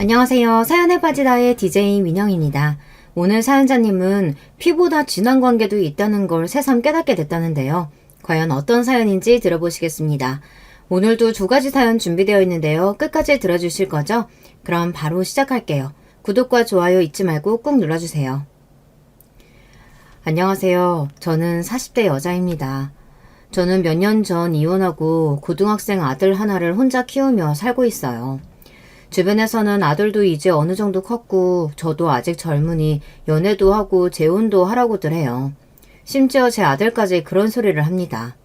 안녕하세요. 사연에 빠지다의 DJ 민영입니다. 오늘 사연자님은 피보다 진한 관계도 있다는 걸 새삼 깨닫게 됐다는데요. 과연 어떤 사연인지 들어보시겠습니다. 오늘도 두 가지 사연 준비되어 있는데요. 끝까지 들어주실 거죠? 그럼 바로 시작할게요. 구독과 좋아요 잊지 말고 꾹 눌러주세요. 안녕하세요. 저는 40대 여자입니다. 저는 몇 년 전 이혼하고 고등학생 아들 하나를 혼자 키우며 살고 있어요. 주변에서는 아들도 이제 어느 정도 컸고 저도 아직 젊으니 연애도 하고 재혼도 하라고들 해요. 심지어 제 아들까지 그런 소리를 합니다.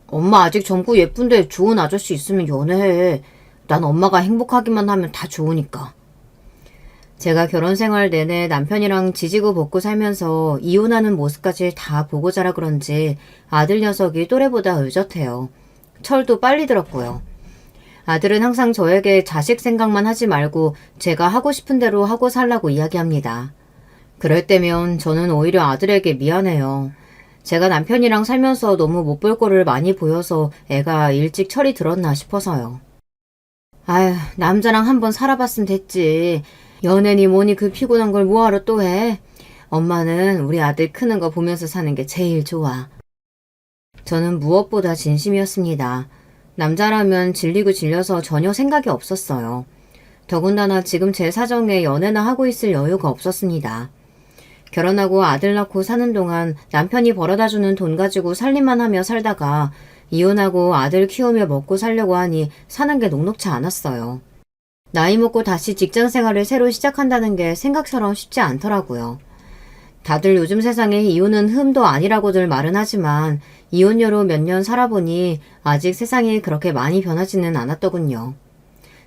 엄마 아직 젊고 예쁜데 좋은 아저씨 있으면 연애해. 난 엄마가 행복하기만 하면 다 좋으니까. 제가 결혼 생활 내내 남편이랑 지지고 볶고 살면서 이혼하는 모습까지 다 보고 자라 그런지 아들 녀석이 또래보다 의젓해요. 철도 빨리 들었고요. 아들은 항상 저에게 자식 생각만 하지 말고 제가 하고 싶은 대로 하고 살라고 이야기합니다. 그럴 때면 저는 오히려 아들에게 미안해요. 제가 남편이랑 살면서 너무 못 볼 거를 많이 보여서 애가 일찍 철이 들었나 싶어서요. 아휴, 남자랑 한번 살아봤으면 됐지. 연애니 뭐니 그 피곤한 걸 뭐하러 또 해. 엄마는 우리 아들 크는 거 보면서 사는 게 제일 좋아. 저는 무엇보다 진심이었습니다. 남자라면 질리고 질려서 전혀 생각이 없었어요. 더군다나 지금 제 사정에 연애나 하고 있을 여유가 없었습니다. 결혼하고 아들 낳고 사는 동안 남편이 벌어다주는 돈 가지고 살림만 하며 살다가 이혼하고 아들 키우며 먹고 살려고 하니 사는 게 녹록치 않았어요. 나이 먹고 다시 직장 생활을 새로 시작한다는 게 생각처럼 쉽지 않더라고요. 다들 요즘 세상에 이혼은 흠도 아니라고들 말은 하지만 이혼녀로 몇 년 살아보니 아직 세상이 그렇게 많이 변하지는 않았더군요.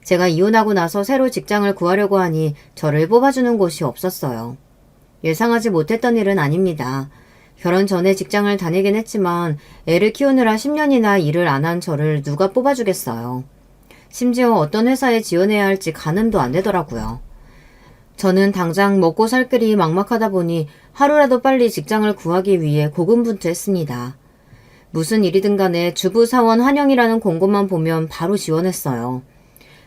제가 이혼하고 나서 새로 직장을 구하려고 하니 저를 뽑아주는 곳이 없었어요. 예상하지 못했던 일은 아닙니다. 결혼 전에 직장을 다니긴 했지만 애를 키우느라 10년이나 일을 안 한 저를 누가 뽑아주겠어요. 심지어 어떤 회사에 지원해야 할지 가늠도 안 되더라고요. 저는 당장 먹고 살 길이 막막하다 보니 하루라도 빨리 직장을 구하기 위해 고군분투했습니다. 무슨 일이든 간에 주부사원 환영이라는 공고만 보면 바로 지원했어요.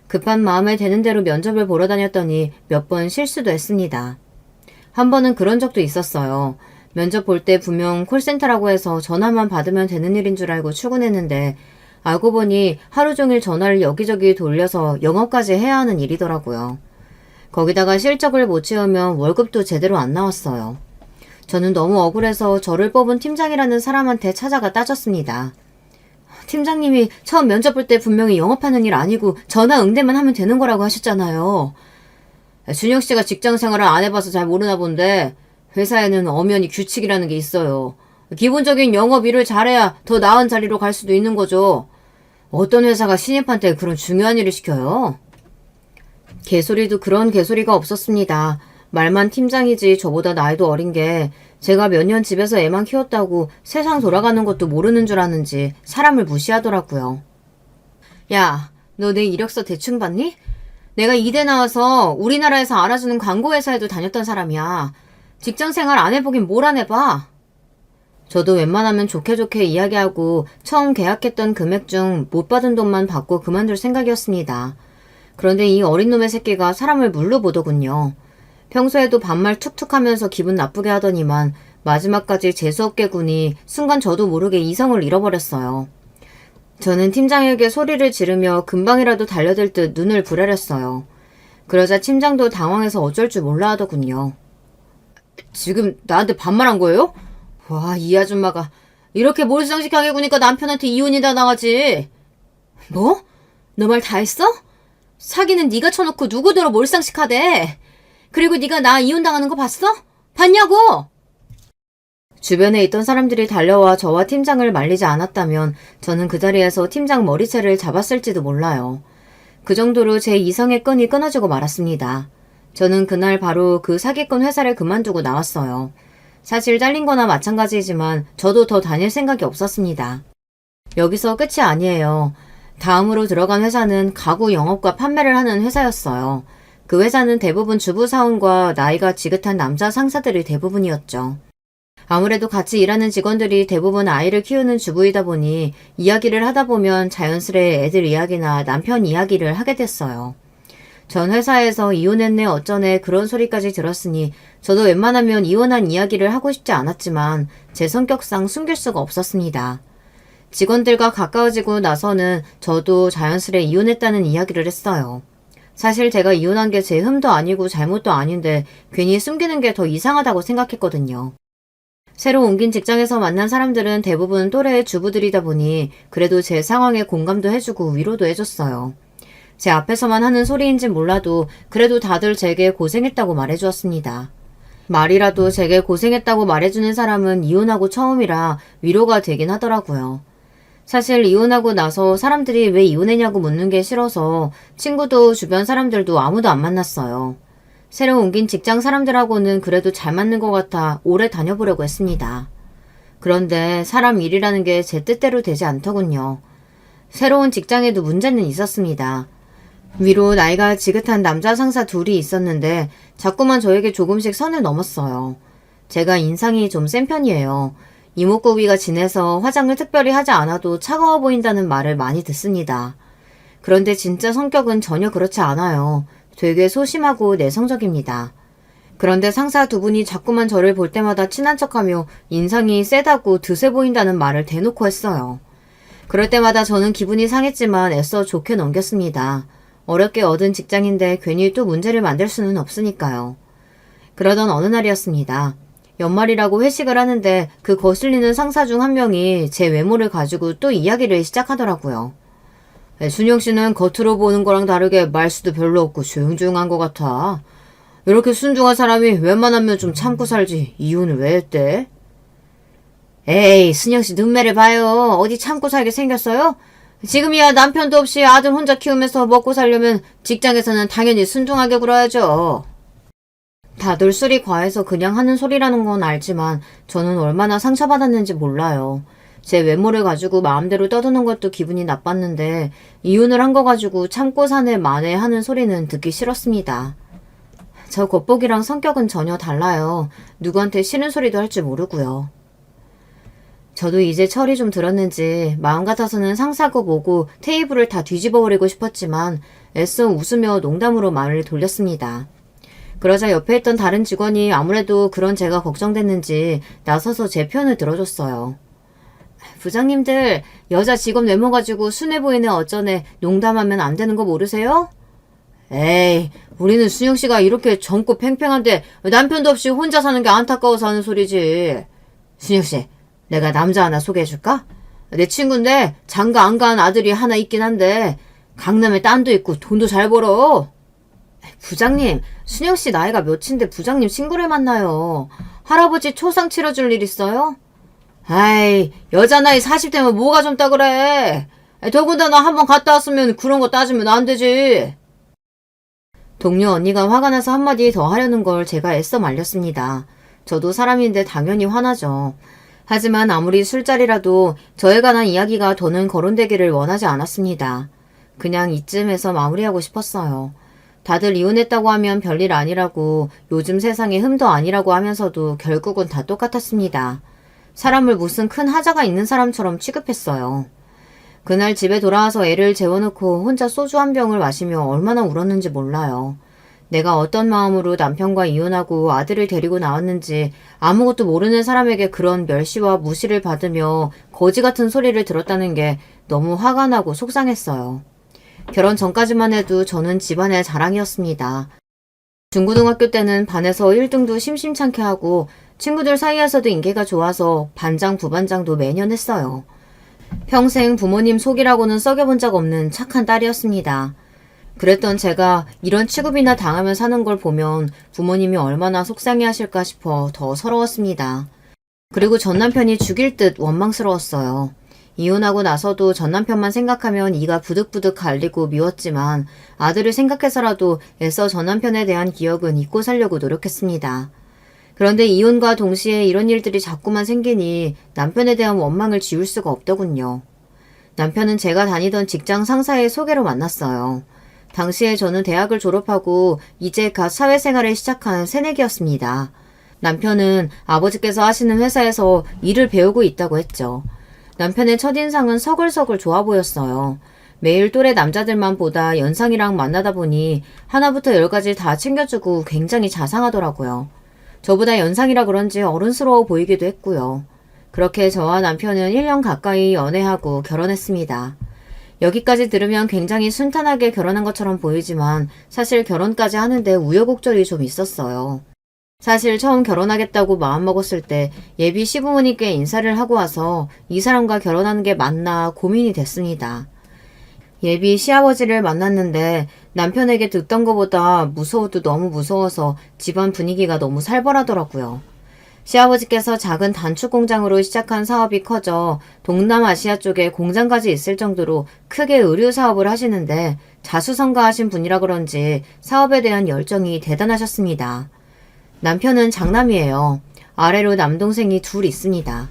급한 마음에 되는 대로 면접을 보러 다녔더니 몇 번 실수도 했습니다. 한 번은 그런 적도 있었어요. 면접 볼 때 분명 콜센터라고 해서 전화만 받으면 되는 일인 줄 알고 출근했는데 알고 보니 하루 종일 전화를 여기저기 돌려서 영업까지 해야 하는 일이더라고요. 거기다가 실적을 못 채우면 월급도 제대로 안 나왔어요. 저는 너무 억울해서 저를 뽑은 팀장이라는 사람한테 찾아가 따졌습니다. 팀장님이 처음 면접 볼 때 분명히 영업하는 일 아니고 전화 응대만 하면 되는 거라고 하셨잖아요. 준혁 씨가 직장 생활을 안 해봐서 잘 모르나 본데 회사에는 엄연히 규칙이라는 게 있어요. 기본적인 영업 일을 잘해야 더 나은 자리로 갈 수도 있는 거죠. 어떤 회사가 신입한테 그런 중요한 일을 시켜요? 개소리도 그런 개소리가 없었습니다. 말만 팀장이지 저보다 나이도 어린 게 제가 몇 년 집에서 애만 키웠다고 세상 돌아가는 것도 모르는 줄 아는지 사람을 무시하더라고요. 야, 너 내 이력서 대충 봤니? 내가 이대 나와서 우리나라에서 알아주는 광고회사에도 다녔던 사람이야. 직장 생활 안 해보긴 뭘 안 해봐. 저도 웬만하면 좋게 좋게 이야기하고 처음 계약했던 금액 중 못 받은 돈만 받고 그만둘 생각이었습니다. 그런데 이 어린 놈의 새끼가 사람을 물로 보더군요. 평소에도 반말 툭툭 하면서 기분 나쁘게 하더니만 마지막까지 재수없게 구니 순간 저도 모르게 이성을 잃어버렸어요. 저는 팀장에게 소리를 지르며 금방이라도 달려들 듯 눈을 부라렸어요. 그러자 팀장도 당황해서 어쩔 줄 몰라 하더군요. 지금 나한테 반말한 거예요? 와, 이 아줌마가 이렇게 몰상식하게 구니까 남편한테 이혼이 다 나가지. 뭐? 너 말 다 했어? 사기는 네가 쳐놓고 누구더러 몰상식하대. 그리고 네가 나 이혼당하는 거 봤어? 봤냐고? 주변에 있던 사람들이 달려와 저와 팀장을 말리지 않았다면 저는 그 자리에서 팀장 머리채를 잡았을지도 몰라요. 그 정도로 제 이성의 끈이 끊어지고 말았습니다. 저는 그날 바로 그 사기꾼 회사를 그만두고 나왔어요. 사실 잘린 거나 마찬가지이지만 저도 더 다닐 생각이 없었습니다. 여기서 끝이 아니에요. 다음으로 들어간 회사는 가구 영업과 판매를 하는 회사였어요. 그 회사는 대부분 주부사원과 나이가 지긋한 남자 상사들이 대부분이었죠. 아무래도 같이 일하는 직원들이 대부분 아이를 키우는 주부이다 보니 이야기를 하다 보면 자연스레 애들 이야기나 남편 이야기를 하게 됐어요. 전 회사에서 이혼했네 어쩌네 그런 소리까지 들었으니 저도 웬만하면 이혼한 이야기를 하고 싶지 않았지만 제 성격상 숨길 수가 없었습니다. 직원들과 가까워지고 나서는 저도 자연스레 이혼했다는 이야기를 했어요. 사실 제가 이혼한 게 제 흠도 아니고 잘못도 아닌데 괜히 숨기는 게 더 이상하다고 생각했거든요. 새로 옮긴 직장에서 만난 사람들은 대부분 또래의 주부들이다 보니 그래도 제 상황에 공감도 해주고 위로도 해줬어요. 제 앞에서만 하는 소리인진 몰라도 그래도 다들 제게 고생했다고 말해주었습니다. 말이라도 제게 고생했다고 말해주는 사람은 이혼하고 처음이라 위로가 되긴 하더라고요. 사실 이혼하고 나서 사람들이 왜 이혼했냐고 묻는 게 싫어서 친구도 주변 사람들도 아무도 안 만났어요. 새로 옮긴 직장 사람들하고는 그래도 잘 맞는 것 같아 오래 다녀보려고 했습니다. 그런데 사람 일이라는 게 제 뜻대로 되지 않더군요. 새로운 직장에도 문제는 있었습니다. 위로 나이가 지긋한 남자 상사 둘이 있었는데 자꾸만 저에게 조금씩 선을 넘었어요. 제가 인상이 좀 센 편이에요. 이목구비가 진해서 화장을 특별히 하지 않아도 차가워 보인다는 말을 많이 듣습니다. 그런데 진짜 성격은 전혀 그렇지 않아요. 되게 소심하고 내성적입니다. 그런데 상사 두 분이 자꾸만 저를 볼 때마다 친한 척하며 인상이 세다고 드세 보인다는 말을 대놓고 했어요. 그럴 때마다 저는 기분이 상했지만 애써 좋게 넘겼습니다. 어렵게 얻은 직장인데 괜히 또 문제를 만들 수는 없으니까요. 그러던 어느 날이었습니다. 연말이라고 회식을 하는데 그 거슬리는 상사 중 한 명이 제 외모를 가지고 또 이야기를 시작하더라고요. 순영 씨는 겉으로 보는 거랑 다르게 말수도 별로 없고 조용조용한 것 같아. 이렇게 순중한 사람이 웬만하면 좀 참고 살지 이혼을 왜 했대? 에이, 순영 씨 눈매를 봐요. 어디 참고 살게 생겼어요? 지금이야 남편도 없이 아들 혼자 키우면서 먹고 살려면 직장에서는 당연히 순종하게 굴어야죠. 다들 술이 과해서 그냥 하는 소리라는 건 알지만 저는 얼마나 상처받았는지 몰라요. 제 외모를 가지고 마음대로 떠드는 것도 기분이 나빴는데 이혼을 한 거 가지고 참고 사네 마네 하는 소리는 듣기 싫었습니다. 저 겉보기랑 성격은 전혀 달라요. 누구한테 싫은 소리도 할 줄 모르고요. 저도 이제 철이 좀 들었는지 마음 같아서는 상사고 뭐고 테이블을 다 뒤집어버리고 싶었지만 애써 웃으며 농담으로 말을 돌렸습니다. 그러자 옆에 있던 다른 직원이 아무래도 그런 제가 걱정됐는지 나서서 제 편을 들어줬어요. 부장님들, 여자 직원 외모 가지고 순해 보이네 어쩌네 농담하면 안 되는 거 모르세요? 에이, 우리는 순영 씨가 이렇게 젊고 팽팽한데 남편도 없이 혼자 사는 게 안타까워서 하는 소리지. 순영 씨, 내가 남자 하나 소개해줄까? 내 친구인데 장가 안 간 아들이 하나 있긴 한데 강남에 딴도 있고 돈도 잘 벌어. 부장님, 순영 씨 나이가 몇인데 부장님 친구를 만나요. 할아버지 초상 치러줄 일 있어요? 아이, 여자 나이 40대면 뭐가 젊다 그래. 더군다나 한번 갔다 왔으면 그런 거 따지면 안 되지. 동료 언니가 화가 나서 한마디 더 하려는 걸 제가 애써 말렸습니다. 저도 사람인데 당연히 화나죠. 하지만 아무리 술자리라도 저에 관한 이야기가 더는 거론되기를 원하지 않았습니다. 그냥 이쯤에서 마무리하고 싶었어요. 다들 이혼했다고 하면 별일 아니라고 요즘 세상에 흠도 아니라고 하면서도 결국은 다 똑같았습니다. 사람을 무슨 큰 하자가 있는 사람처럼 취급했어요. 그날 집에 돌아와서 애를 재워놓고 혼자 소주 한 병을 마시며 얼마나 울었는지 몰라요. 내가 어떤 마음으로 남편과 이혼하고 아들을 데리고 나왔는지 아무것도 모르는 사람에게 그런 멸시와 무시를 받으며 거지 같은 소리를 들었다는 게 너무 화가 나고 속상했어요. 결혼 전까지만 해도 저는 집안의 자랑이었습니다. 중고등학교 때는 반에서 1등도 심심찮게 하고 친구들 사이에서도 인기가 좋아서 반장, 부반장도 매년 했어요. 평생 부모님 속이라고는 썩여본 적 없는 착한 딸이었습니다. 그랬던 제가 이런 취급이나 당하며 사는 걸 보면 부모님이 얼마나 속상해 하실까 싶어 더 서러웠습니다. 그리고 전 남편이 죽일 듯 원망스러웠어요. 이혼하고 나서도 전 남편만 생각하면 이가 부득부득 갈리고 미웠지만 아들을 생각해서라도 애써 전 남편에 대한 기억은 잊고 살려고 노력했습니다. 그런데 이혼과 동시에 이런 일들이 자꾸만 생기니 남편에 대한 원망을 지울 수가 없더군요. 남편은 제가 다니던 직장 상사의 소개로 만났어요. 당시에 저는 대학을 졸업하고 이제 갓 사회생활을 시작한 새내기였습니다. 남편은 아버지께서 하시는 회사에서 일을 배우고 있다고 했죠. 남편의 첫인상은 서글서글 좋아 보였어요. 매일 또래 남자들만 보다 연상이랑 만나다 보니 하나부터 열까지 다 챙겨주고 굉장히 자상하더라고요. 저보다 연상이라 그런지 어른스러워 보이기도 했고요. 그렇게 저와 남편은 1년 가까이 연애하고 결혼했습니다. 여기까지 들으면 굉장히 순탄하게 결혼한 것처럼 보이지만 사실 결혼까지 하는데 우여곡절이 좀 있었어요. 사실 처음 결혼하겠다고 마음먹었을 때 예비 시부모님께 인사를 하고 와서 이 사람과 결혼하는 게 맞나 고민이 됐습니다. 예비 시아버지를 만났는데 남편에게 듣던 것보다 무서워도 너무 무서워서 집안 분위기가 너무 살벌하더라고요. 시아버지께서 작은 단축 공장으로 시작한 사업이 커져 동남아시아 쪽에 공장까지 있을 정도로 크게 의류 사업을 하시는데 자수성가하신 분이라 그런지 사업에 대한 열정이 대단하셨습니다. 남편은 장남이에요. 아래로 남동생이 둘 있습니다.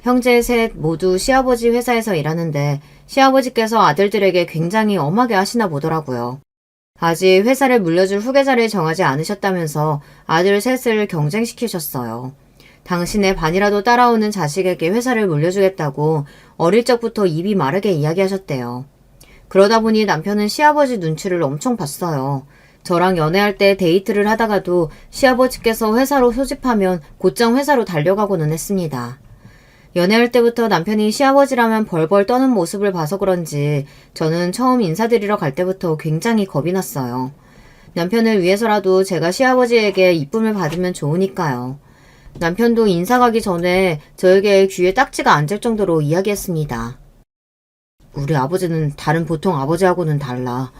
형제 셋 모두 시아버지 회사에서 일하는데 시아버지께서 아들들에게 굉장히 엄하게 하시나 보더라고요. 아직 회사를 물려줄 후계자를 정하지 않으셨다면서 아들 셋을 경쟁시키셨어요. 당신의 반이라도 따라오는 자식에게 회사를 물려주겠다고 어릴 적부터 입이 마르게 이야기하셨대요. 그러다 보니 남편은 시아버지 눈치를 엄청 봤어요. 저랑 연애할 때 데이트를 하다가도 시아버지께서 회사로 소집하면 곧장 회사로 달려가고는 했습니다. 연애할 때부터 남편이 시아버지라면 벌벌 떠는 모습을 봐서 그런지 저는 처음 인사드리러 갈 때부터 굉장히 겁이 났어요. 남편을 위해서라도 제가 시아버지에게 이쁨을 받으면 좋으니까요. 남편도 인사 가기 전에 저에게 귀에 딱지가 앉을 정도로 이야기했습니다. 우리 아버지는 다른 보통 아버지하고는 달라.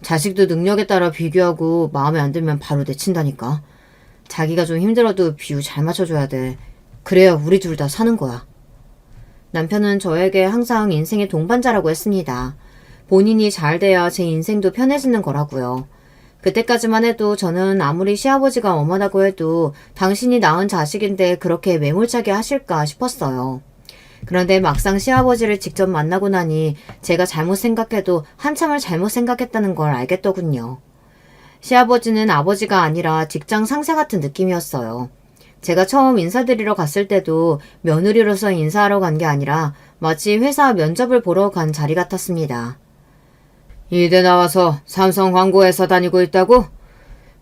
자식도 능력에 따라 비교하고 마음에 안 들면 바로 내친다니까. 자기가 좀 힘들어도 비유 잘 맞춰줘야 돼. 그래야 우리 둘 다 사는 거야. 남편은 저에게 항상 인생의 동반자라고 했습니다. 본인이 잘 돼야 제 인생도 편해지는 거라고요. 그때까지만 해도 저는 아무리 시아버지가 엄하다고 해도 당신이 낳은 자식인데 그렇게 매몰차게 하실까 싶었어요. 그런데 막상 시아버지를 직접 만나고 나니 제가 잘못 생각해도 한참을 잘못 생각했다는 걸 알겠더군요. 시아버지는 아버지가 아니라 직장 상사 같은 느낌이었어요. 제가 처음 인사드리러 갔을 때도 며느리로서 인사하러 간 게 아니라 마치 회사 면접을 보러 간 자리 같았습니다. 이대 나와서 삼성 광고회사 다니고 있다고?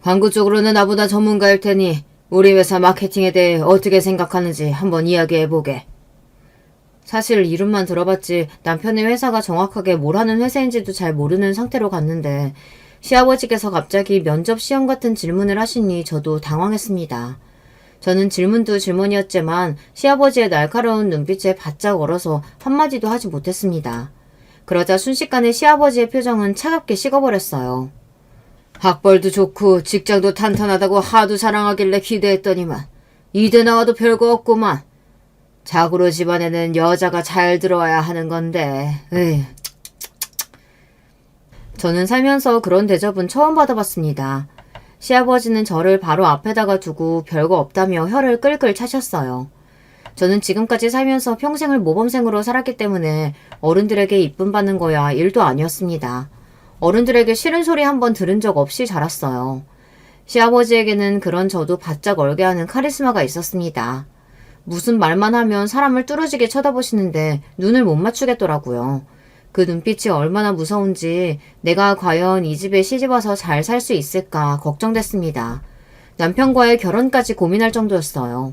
광고 쪽으로는 나보다 전문가일 테니 우리 회사 마케팅에 대해 어떻게 생각하는지 한번 이야기해보게. 사실 이름만 들어봤지 남편의 회사가 정확하게 뭘 하는 회사인지도 잘 모르는 상태로 갔는데 시아버지께서 갑자기 면접 시험 같은 질문을 하시니 저도 당황했습니다. 저는 질문도 질문이었지만 시아버지의 날카로운 눈빛에 바짝 얼어서 한마디도 하지 못했습니다. 그러자 순식간에 시아버지의 표정은 차갑게 식어버렸어요. 학벌도 좋고 직장도 탄탄하다고 하도 자랑하길래 기대했더니만 이대 나와도 별거 없구만. 자고로 집안에는 여자가 잘 들어와야 하는 건데. 에이. 저는 살면서 그런 대접은 처음 받아봤습니다. 시아버지는 저를 바로 앞에다가 두고 별거 없다며 혀를 끌끌 차셨어요. 저는 지금까지 살면서 평생을 모범생으로 살았기 때문에 어른들에게 이쁨 받는 거야 일도 아니었습니다. 어른들에게 싫은 소리 한 번 들은 적 없이 자랐어요. 시아버지에게는 그런 저도 바짝 얼게 하는 카리스마가 있었습니다. 무슨 말만 하면 사람을 뚫어지게 쳐다보시는데 눈을 못 맞추겠더라고요. 그 눈빛이 얼마나 무서운지 내가 과연 이 집에 시집와서 잘 살 수 있을까 걱정됐습니다. 남편과의 결혼까지 고민할 정도였어요.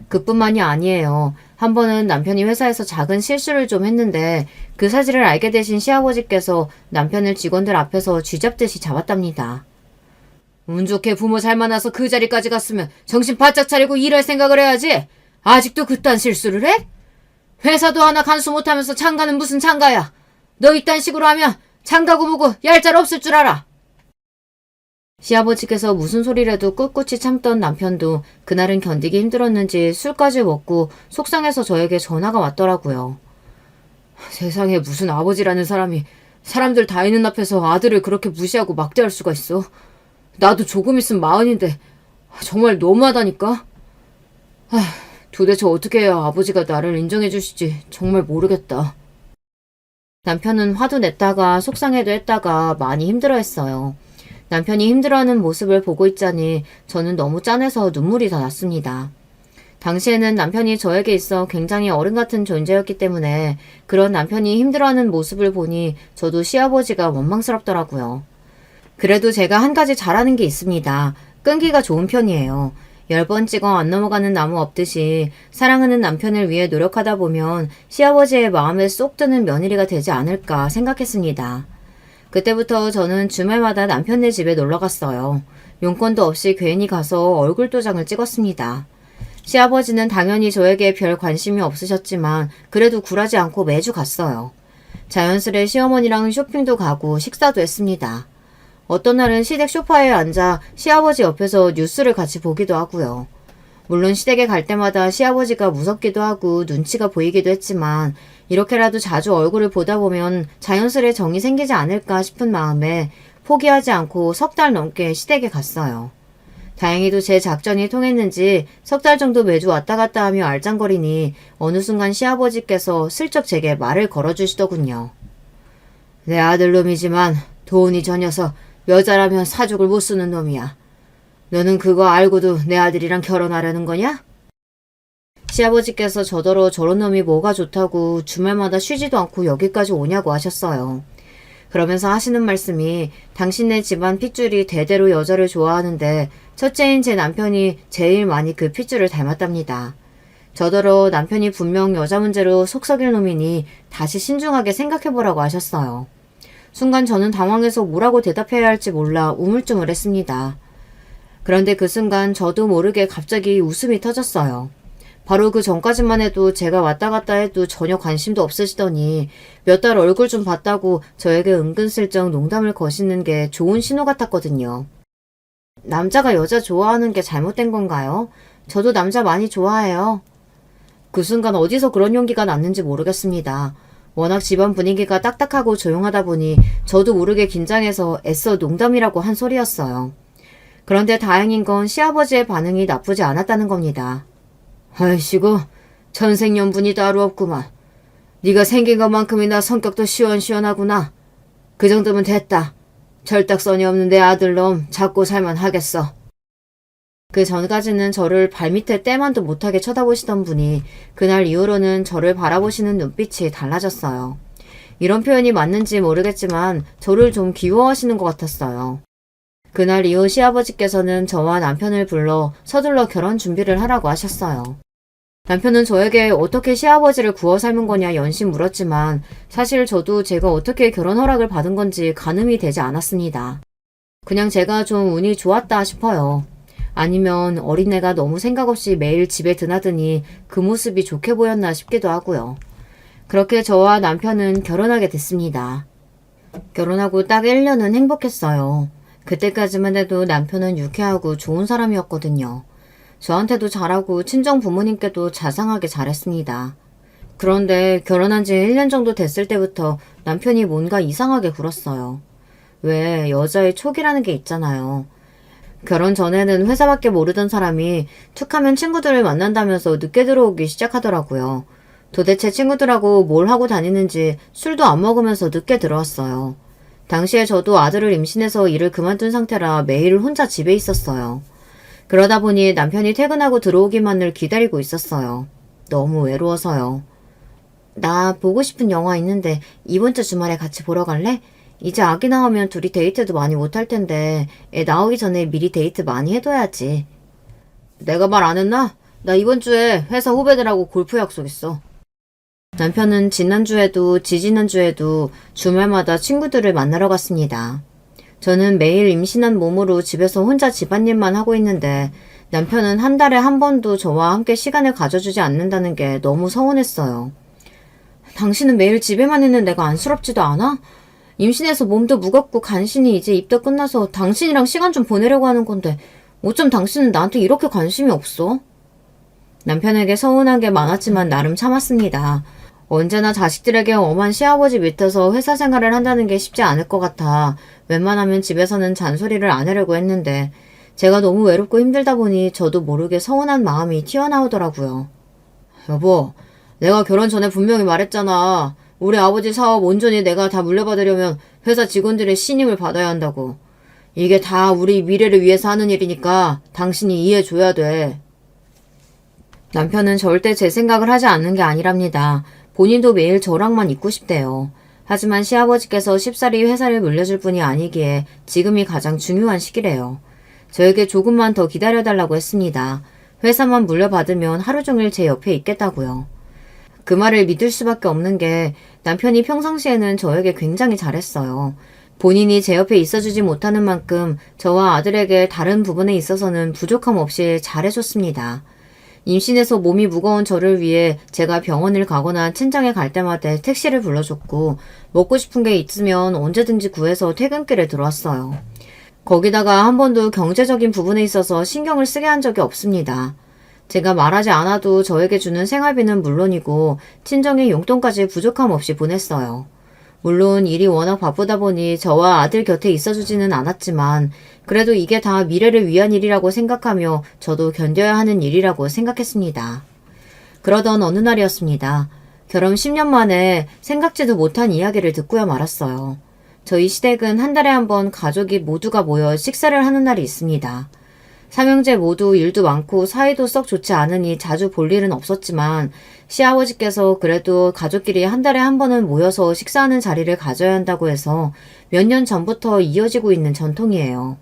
그뿐만이 아니에요. 한 번은 남편이 회사에서 작은 실수를 좀 했는데 그 사실을 알게 되신 시아버지께서 남편을 직원들 앞에서 쥐잡듯이 잡았답니다. 운 좋게 부모 잘 만나서 그 자리까지 갔으면 정신 바짝 차리고 일할 생각을 해야지. 아직도 그딴 실수를 해? 회사도 하나 간수 못하면서 장가는 무슨 장가야. 너 이딴 식으로 하면 장가고 뭐고 얄짤 없을 줄 알아. 시아버지께서 무슨 소리라도 꿋꿋이 참던 남편도 그날은 견디기 힘들었는지 술까지 먹고 속상해서 저에게 전화가 왔더라고요. 세상에 무슨 아버지라는 사람이 사람들 다 있는 앞에서 아들을 그렇게 무시하고 막대할 수가 있어. 나도 조금 있으면 40인데 정말 너무하다니까. 도대체 어떻게 해야 아버지가 나를 인정해 주실지 정말 모르겠다. 남편은 화도 냈다가 속상해도 했다가 많이 힘들어했어요. 남편이 힘들어하는 모습을 보고 있자니 저는 너무 짠해서 눈물이 다 났습니다. 당시에는 남편이 저에게 있어 굉장히 어른 같은 존재였기 때문에 그런 남편이 힘들어하는 모습을 보니 저도 시아버지가 원망스럽더라고요. 그래도 제가 한 가지 잘하는 게 있습니다. 끈기가 좋은 편이에요. 10번 찍어 안 넘어가는 나무 없듯이 사랑하는 남편을 위해 노력하다 보면 시아버지의 마음에 쏙 드는 며느리가 되지 않을까 생각했습니다. 그때부터 저는 주말마다 남편네 집에 놀러 갔어요. 용건도 없이 괜히 가서 얼굴 도장을 찍었습니다. 시아버지는 당연히 저에게 별 관심이 없으셨지만 그래도 굴하지 않고 매주 갔어요. 자연스레 시어머니랑 쇼핑도 가고 식사도 했습니다. 어떤 날은 시댁 소파에 앉아 시아버지 옆에서 뉴스를 같이 보기도 하고요. 물론 시댁에 갈 때마다 시아버지가 무섭기도 하고 눈치가 보이기도 했지만 이렇게라도 자주 얼굴을 보다 보면 자연스레 정이 생기지 않을까 싶은 마음에 포기하지 않고 3달 넘게 시댁에 갔어요. 다행히도 제 작전이 통했는지 3달 정도 매주 왔다 갔다 하며 알짱거리니 어느 순간 시아버지께서 슬쩍 제게 말을 걸어주시더군요. 내 아들놈이지만 돈이 저 녀석 여자라면 사족을 못 쓰는 놈이야. 너는 그거 알고도 내 아들이랑 결혼하려는 거냐? 시아버지께서 저더러 저런 놈이 뭐가 좋다고 주말마다 쉬지도 않고 여기까지 오냐고 하셨어요. 그러면서 하시는 말씀이 당신네 집안 핏줄이 대대로 여자를 좋아하는데 첫째인 제 남편이 제일 많이 그 핏줄을 닮았답니다. 저더러 남편이 분명 여자 문제로 속 썩일 놈이니 다시 신중하게 생각해보라고 하셨어요. 순간 저는 당황해서 뭐라고 대답해야 할지 몰라 우물쭈물했습니다. 그런데 그 순간 저도 모르게 갑자기 웃음이 터졌어요. 바로 그 전까지만 해도 제가 왔다 갔다 해도 전혀 관심도 없으시더니 몇 달 얼굴 좀 봤다고 저에게 은근슬쩍 농담을 거시는 게 좋은 신호 같았거든요. 남자가 여자 좋아하는 게 잘못된 건가요? 저도 남자 많이 좋아해요. 그 순간 어디서 그런 용기가 났는지 모르겠습니다. 워낙 집안 분위기가 딱딱하고 조용하다 보니 저도 모르게 긴장해서 애써 농담이라고 한 소리였어요. 그런데 다행인 건 시아버지의 반응이 나쁘지 않았다는 겁니다. 아이씨고 천생연분이 따로 없구만. 네가 생긴 것만큼이나 성격도 시원시원하구나. 그 정도면 됐다. 철딱서니 없는 내 아들놈 잡고 살만 하겠어. 그 전까지는 저를 발밑에 떼만도 못하게 쳐다보시던 분이 그날 이후로는 저를 바라보시는 눈빛이 달라졌어요. 이런 표현이 맞는지 모르겠지만 저를 좀 귀여워하시는 것 같았어요. 그날 이후 시아버지께서는 저와 남편을 불러 서둘러 결혼 준비를 하라고 하셨어요. 남편은 저에게 어떻게 시아버지를 구워 삶은 거냐 연신 물었지만 사실 저도 제가 어떻게 결혼 허락을 받은 건지 가늠이 되지 않았습니다. 그냥 제가 좀 운이 좋았다 싶어요. 아니면 어린애가 너무 생각 없이 매일 집에 드나드니 그 모습이 좋게 보였나 싶기도 하고요. 그렇게 저와 남편은 결혼하게 됐습니다. 결혼하고 딱 1년은 행복했어요. 그때까지만 해도 남편은 유쾌하고 좋은 사람이었거든요. 저한테도 잘하고 친정 부모님께도 자상하게 잘했습니다. 그런데 결혼한 지 1년 정도 됐을 때부터 남편이 뭔가 이상하게 굴었어요. 왜 여자의 촉이라는 게 있잖아요. 결혼 전에는 회사밖에 모르던 사람이 툭하면 친구들을 만난다면서 늦게 들어오기 시작하더라고요. 도대체 친구들하고 뭘 하고 다니는지 술도 안 먹으면서 늦게 들어왔어요. 당시에 저도 아들을 임신해서 일을 그만둔 상태라 매일 혼자 집에 있었어요. 그러다 보니 남편이 퇴근하고 들어오기만을 기다리고 있었어요. 너무 외로워서요. 나 보고 싶은 영화 있는데 이번 주 주말에 같이 보러 갈래? 이제 아기 나오면 둘이 데이트도 많이 못할 텐데 애 나오기 전에 미리 데이트 많이 해둬야지. 내가 말 안 했나? 나 이번 주에 회사 후배들하고 골프 약속 있어. 남편은 지난주에도 지지난주에도 주말마다 친구들을 만나러 갔습니다. 저는 매일 임신한 몸으로 집에서 혼자 집안일만 하고 있는데 남편은 한 달에 한 번도 저와 함께 시간을 가져주지 않는다는 게 너무 서운했어요. 당신은 매일 집에만 있는 내가 안쓰럽지도 않아? 임신해서 몸도 무겁고 간신히 이제 입도 끝나서 당신이랑 시간 좀 보내려고 하는 건데 어쩜 당신은 나한테 이렇게 관심이 없어? 남편에게 서운한 게 많았지만 나름 참았습니다. 언제나 자식들에게 엄한 시아버지 밑에서 회사 생활을 한다는 게 쉽지 않을 것 같아 웬만하면 집에서는 잔소리를 안 하려고 했는데 제가 너무 외롭고 힘들다 보니 저도 모르게 서운한 마음이 튀어나오더라고요. 여보, 내가 결혼 전에 분명히 말했잖아. 우리 아버지 사업 온전히 내가 다 물려받으려면 회사 직원들의 신임을 받아야 한다고. 이게 다 우리 미래를 위해서 하는 일이니까 당신이 이해해줘야 돼. 남편은 절대 제 생각을 하지 않는 게 아니랍니다. 본인도 매일 저랑만 있고 싶대요. 하지만 시아버지께서 쉽사리 회사를 물려줄 분이 아니기에 지금이 가장 중요한 시기래요. 저에게 조금만 더 기다려달라고 했습니다. 회사만 물려받으면 하루 종일 제 옆에 있겠다고요. 그 말을 믿을 수밖에 없는 게 남편이 평상시에는 저에게 굉장히 잘했어요. 본인이 제 옆에 있어주지 못하는 만큼 저와 아들에게 다른 부분에 있어서는 부족함 없이 잘해줬습니다. 임신해서 몸이 무거운 저를 위해 제가 병원을 가거나 친정에 갈 때마다 택시를 불러줬고 먹고 싶은 게 있으면 언제든지 구해서 퇴근길에 들어왔어요. 거기다가 한 번도 경제적인 부분에 있어서 신경을 쓰게 한 적이 없습니다. 제가 말하지 않아도 저에게 주는 생활비는 물론이고 친정의 용돈까지 부족함 없이 보냈어요. 물론 일이 워낙 바쁘다 보니 저와 아들 곁에 있어주지는 않았지만 그래도 이게 다 미래를 위한 일이라고 생각하며 저도 견뎌야 하는 일이라고 생각했습니다. 그러던 어느 날이었습니다. 결혼 10년 만에 생각지도 못한 이야기를 듣고야 말았어요. 저희 시댁은 한 달에 한 번 가족이 모두가 모여 식사를 하는 날이 있습니다. 삼형제 모두 일도 많고 사이도 썩 좋지 않으니 자주 볼 일은 없었지만 시아버지께서 그래도 가족끼리 한 달에 한 번은 모여서 식사하는 자리를 가져야 한다고 해서 몇 년 전부터 이어지고 있는 전통이에요.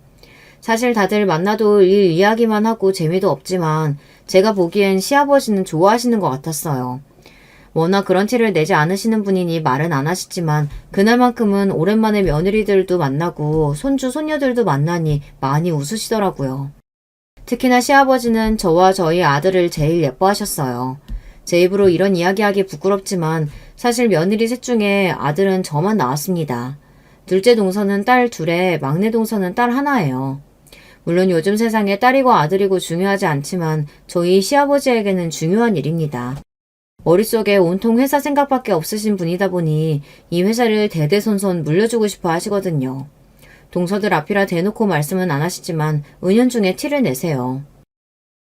사실 다들 만나도 일 이야기만 하고 재미도 없지만 제가 보기엔 시아버지는 좋아하시는 것 같았어요. 워낙 그런 티를 내지 않으시는 분이니 말은 안 하시지만 그날만큼은 오랜만에 며느리들도 만나고 손주 손녀들도 만나니 많이 웃으시더라고요. 특히나 시아버지는 저와 저희 아들을 제일 예뻐하셨어요. 제 입으로 이런 이야기하기 부끄럽지만 사실 며느리 셋 중에 아들은 저만 낳았습니다. 둘째 동서는 딸 둘에 막내 동서는 딸 하나예요. 물론 요즘 세상에 딸이고 아들이고 중요하지 않지만 저희 시아버지에게는 중요한 일입니다. 머릿속에 온통 회사 생각밖에 없으신 분이다 보니 이 회사를 대대손손 물려주고 싶어 하시거든요. 동서들 앞이라 대놓고 말씀은 안 하시지만 은연중에 티를 내세요.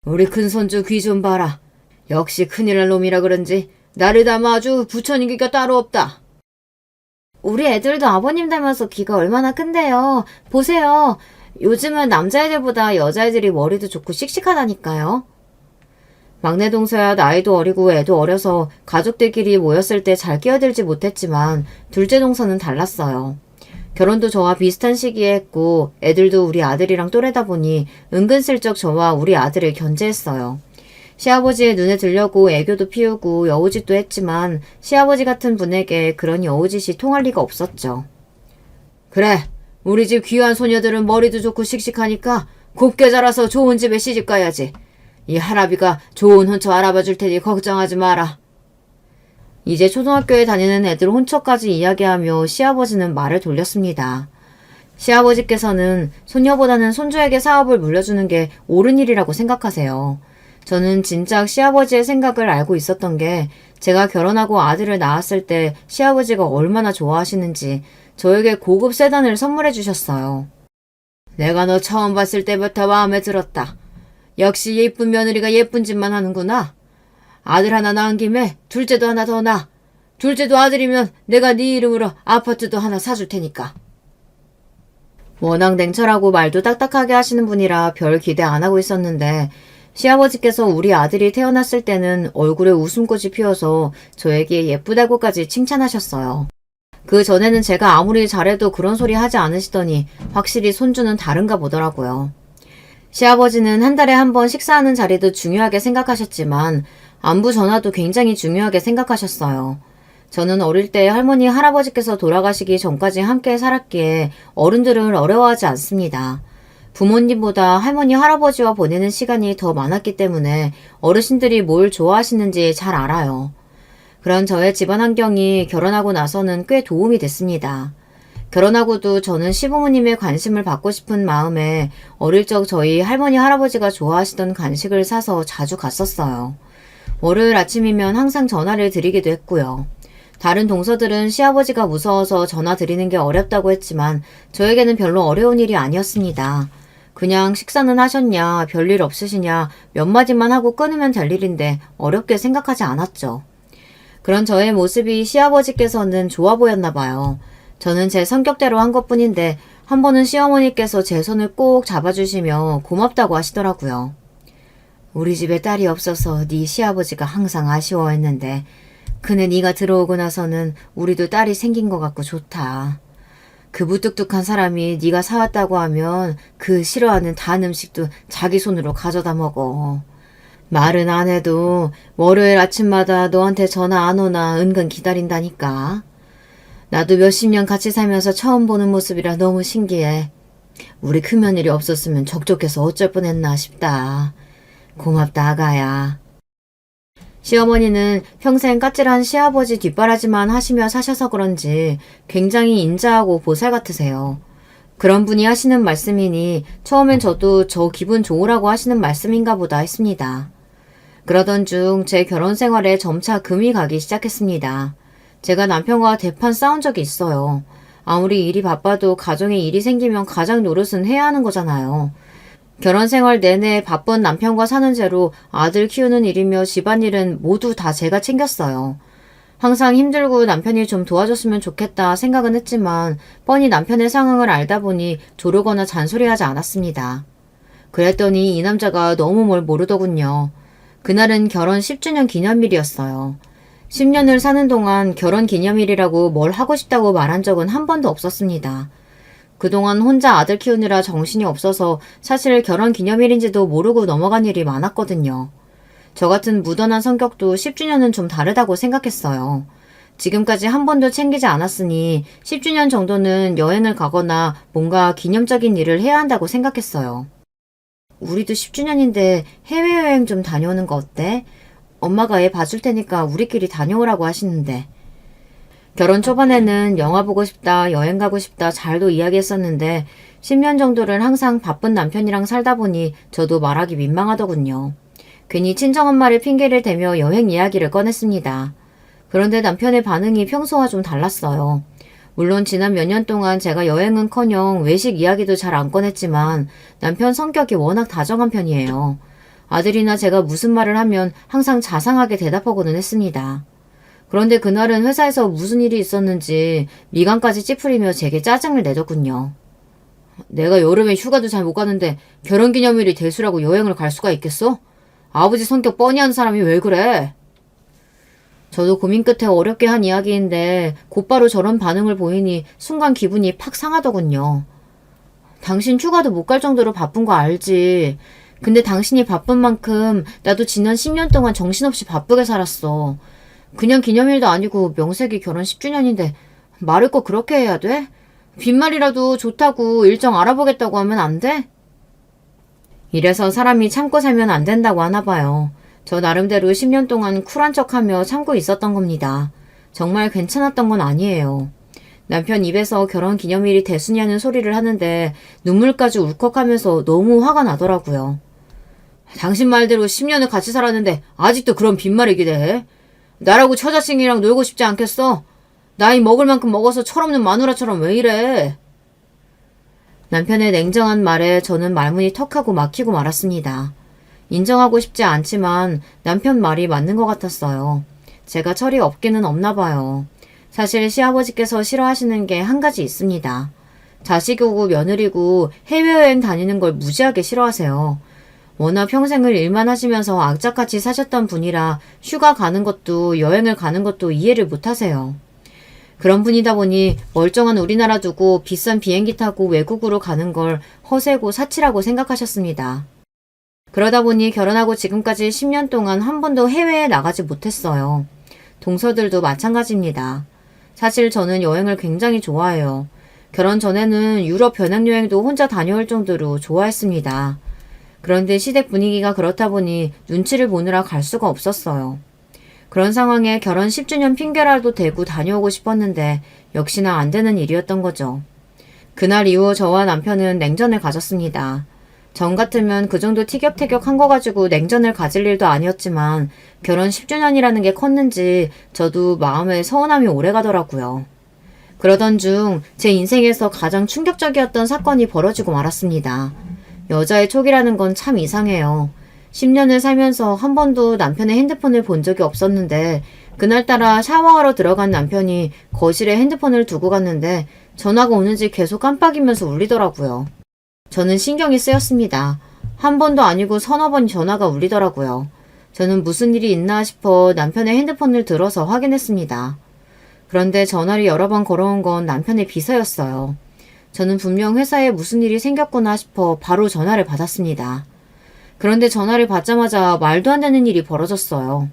우리 큰손주 귀 좀 봐라. 역시 큰일 날 놈이라 그런지 나를 닮아 아주 부처님기가 따로 없다. 우리 애들도 아버님 닮아서 귀가 얼마나 큰데요. 보세요. 요즘은 남자애들보다 여자애들이 머리도 좋고 씩씩하다니까요. 막내 동서야 나이도 어리고 애도 어려서 가족들끼리 모였을 때 잘 끼어들지 못했지만 둘째 동서는 달랐어요. 결혼도 저와 비슷한 시기에 했고 애들도 우리 아들이랑 또래다 보니 은근슬쩍 저와 우리 아들을 견제했어요. 시아버지의 눈에 들려고 애교도 피우고 여우짓도 했지만 시아버지 같은 분에게 그런 여우짓이 통할 리가 없었죠. 그래, 우리 집 귀한 소녀들은 머리도 좋고 씩씩하니까 곱게 자라서 좋은 집에 시집 가야지. 이 할아비가 좋은 혼처 알아봐 줄 테니 걱정하지 마라. 이제 초등학교에 다니는 애들 혼처까지 이야기하며 시아버지는 말을 돌렸습니다. 시아버지께서는 손녀보다는 손주에게 사업을 물려주는 게 옳은 일이라고 생각하세요. 저는 진작 시아버지의 생각을 알고 있었던 게 제가 결혼하고 아들을 낳았을 때 시아버지가 얼마나 좋아하시는지 저에게 고급 세단을 선물해 주셨어요. 내가 너 처음 봤을 때부터 마음에 들었다. 역시 예쁜 며느리가 예쁜 짓만 하는구나. 아들 하나 낳은 김에 둘째도 하나 더 낳아. 둘째도 아들이면 내가 네 이름으로 아파트도 하나 사줄 테니까. 워낙 냉철하고 말도 딱딱하게 하시는 분이라 별 기대 안 하고 있었는데 시아버지께서 우리 아들이 태어났을 때는 얼굴에 웃음꽃이 피어서 저에게 예쁘다고까지 칭찬하셨어요. 그 전에는 제가 아무리 잘해도 그런 소리 하지 않으시더니 확실히 손주는 다른가 보더라고요. 시아버지는 한 달에 한 번 식사하는 자리도 중요하게 생각하셨지만 안부 전화도 굉장히 중요하게 생각하셨어요. 저는 어릴 때 할머니, 할아버지께서 돌아가시기 전까지 함께 살았기에 어른들을 어려워하지 않습니다. 부모님보다 할머니, 할아버지와 보내는 시간이 더 많았기 때문에 어르신들이 뭘 좋아하시는지 잘 알아요. 그런 저의 집안 환경이 결혼하고 나서는 꽤 도움이 됐습니다. 결혼하고도 저는 시부모님의 관심을 받고 싶은 마음에 어릴 적 저희 할머니, 할아버지가 좋아하시던 간식을 사서 자주 갔었어요. 월요일 아침이면 항상 전화를 드리기도 했고요. 다른 동서들은 시아버지가 무서워서 전화 드리는 게 어렵다고 했지만 저에게는 별로 어려운 일이 아니었습니다. 그냥 식사는 하셨냐, 별일 없으시냐 몇 마디만 하고 끊으면 될 일인데 어렵게 생각하지 않았죠. 그런 저의 모습이 시아버지께서는 좋아 보였나 봐요. 저는 제 성격대로 한 것뿐인데 한 번은 시어머니께서 제 손을 꼭 잡아주시며 고맙다고 하시더라고요. 우리 집에 딸이 없어서 네 시아버지가 항상 아쉬워했는데 그네 네가 들어오고 나서는 우리도 딸이 생긴 것 같고 좋다. 그 무뚝뚝한 사람이 네가 사왔다고 하면 그 싫어하는 단 음식도 자기 손으로 가져다 먹어. 말은 안 해도 월요일 아침마다 너한테 전화 안 오나 은근 기다린다니까. 나도 몇십 년 같이 살면서 처음 보는 모습이라 너무 신기해. 우리 큰며느리 없었으면 적적해서 어쩔 뻔했나 싶다. 고맙다 아가야. 시어머니는 평생 까칠한 시아버지 뒷바라지만 하시며 사셔서 그런지 굉장히 인자하고 보살 같으세요. 그런 분이 하시는 말씀이니 처음엔 저도 저 기분 좋으라고 하시는 말씀인가 보다 했습니다. 그러던 중 제 결혼 생활에 점차 금이 가기 시작했습니다. 제가 남편과 대판 싸운 적이 있어요. 아무리 일이 바빠도 가정에 일이 생기면 가장 노릇은 해야 하는 거잖아요. 결혼 생활 내내 바쁜 남편과 사는 죄로 아들 키우는 일이며 집안일은 모두 다 제가 챙겼어요. 항상 힘들고 남편이 좀 도와줬으면 좋겠다 생각은 했지만 뻔히 남편의 상황을 알다 보니 조르거나 잔소리하지 않았습니다. 그랬더니 이 남자가 너무 뭘 모르더군요. 그날은 결혼 10주년 기념일이었어요. 10년을 사는 동안 결혼 기념일이라고 뭘 하고 싶다고 말한 적은 한 번도 없었습니다. 그동안 혼자 아들 키우느라 정신이 없어서 사실 결혼 기념일인지도 모르고 넘어간 일이 많았거든요. 저 같은 무던한 성격도 10주년은 좀 다르다고 생각했어요. 지금까지 한 번도 챙기지 않았으니 10주년 정도는 여행을 가거나 뭔가 기념적인 일을 해야 한다고 생각했어요. 우리도 10주년인데 해외여행 좀 다녀오는 거 어때? 엄마가 애 봐줄 테니까 우리끼리 다녀오라고 하시는데. 결혼 초반에는 영화 보고 싶다, 여행 가고 싶다 잘도 이야기했었는데 10년 정도를 항상 바쁜 남편이랑 살다 보니 저도 말하기 민망하더군요. 괜히 친정엄마를 핑계를 대며 여행 이야기를 꺼냈습니다. 그런데 남편의 반응이 평소와 좀 달랐어요. 물론 지난 몇 년 동안 제가 여행은커녕 외식 이야기도 잘 안 꺼냈지만 남편 성격이 워낙 다정한 편이에요. 아들이나 제가 무슨 말을 하면 항상 자상하게 대답하고는 했습니다. 그런데 그날은 회사에서 무슨 일이 있었는지 미간까지 찌푸리며 제게 짜증을 내더군요. 내가 여름에 휴가도 잘 못 가는데 결혼기념일이 대수라고 여행을 갈 수가 있겠어? 아버지 성격 뻔히 하는 사람이 왜 그래? 저도 고민 끝에 어렵게 한 이야기인데 곧바로 저런 반응을 보이니 순간 기분이 팍 상하더군요. 당신 휴가도 못 갈 정도로 바쁜 거 알지. 근데 당신이 바쁜 만큼 나도 지난 10년 동안 정신없이 바쁘게 살았어. 그냥 기념일도 아니고 명색이 결혼 10주년인데 말을 꼭 그렇게 해야 돼? 빈말이라도 좋다고 일정 알아보겠다고 하면 안 돼? 이래서 사람이 참고 살면 안 된다고 하나 봐요. 저 나름대로 10년 동안 쿨한 척하며 참고 있었던 겁니다. 정말 괜찮았던 건 아니에요. 남편 입에서 결혼 기념일이 대수냐는 소리를 하는데 눈물까지 울컥하면서 너무 화가 나더라고요. 당신 말대로 10년을 같이 살았는데 아직도 그런 빈말이기도 해? 나라고 처자식이랑 놀고 싶지 않겠어? 나이 먹을 만큼 먹어서 철없는 마누라처럼 왜 이래? 남편의 냉정한 말에 저는 말문이 턱하고 막히고 말았습니다. 인정하고 싶지 않지만 남편 말이 맞는 것 같았어요. 제가 철이 없기는 없나 봐요. 사실 시아버지께서 싫어하시는 게 한 가지 있습니다. 자식이고 며느리고 해외여행 다니는 걸 무지하게 싫어하세요. 워낙 평생을 일만 하시면서 악착같이 사셨던 분이라 휴가 가는 것도 여행을 가는 것도 이해를 못하세요. 그런 분이다 보니 멀쩡한 우리나라 두고 비싼 비행기 타고 외국으로 가는 걸 허세고 사치라고 생각하셨습니다. 그러다 보니 결혼하고 지금까지 10년 동안 한 번도 해외에 나가지 못했어요. 동서들도 마찬가지입니다. 사실 저는 여행을 굉장히 좋아해요. 결혼 전에는 유럽 배낭여행도 혼자 다녀올 정도로 좋아했습니다. 그런데 시댁 분위기가 그렇다 보니 눈치를 보느라 갈 수가 없었어요. 그런 상황에 결혼 10주년 핑계라도 대고 다녀오고 싶었는데 역시나 안 되는 일이었던 거죠. 그날 이후 저와 남편은 냉전을 가졌습니다. 전 같으면 그 정도 티격태격 한 거 가지고 냉전을 가질 일도 아니었지만 결혼 10주년이라는 게 컸는지 저도 마음에 서운함이 오래가더라고요. 그러던 중 제 인생에서 가장 충격적이었던 사건이 벌어지고 말았습니다. 여자의 촉이라는 건 참 이상해요. 10년을 살면서 한 번도 남편의 핸드폰을 본 적이 없었는데 그날따라 샤워하러 들어간 남편이 거실에 핸드폰을 두고 갔는데 전화가 오는지 계속 깜빡이면서 울리더라고요. 저는 신경이 쓰였습니다. 한 번도 아니고 서너 번 전화가 울리더라고요. 저는 무슨 일이 있나 싶어 남편의 핸드폰을 들어서 확인했습니다. 그런데 전화를 여러 번 걸어온 건 남편의 비서였어요. 저는 분명 회사에 무슨 일이 생겼구나 싶어 바로 전화를 받았습니다. 그런데 전화를 받자마자 말도 안 되는 일이 벌어졌어요.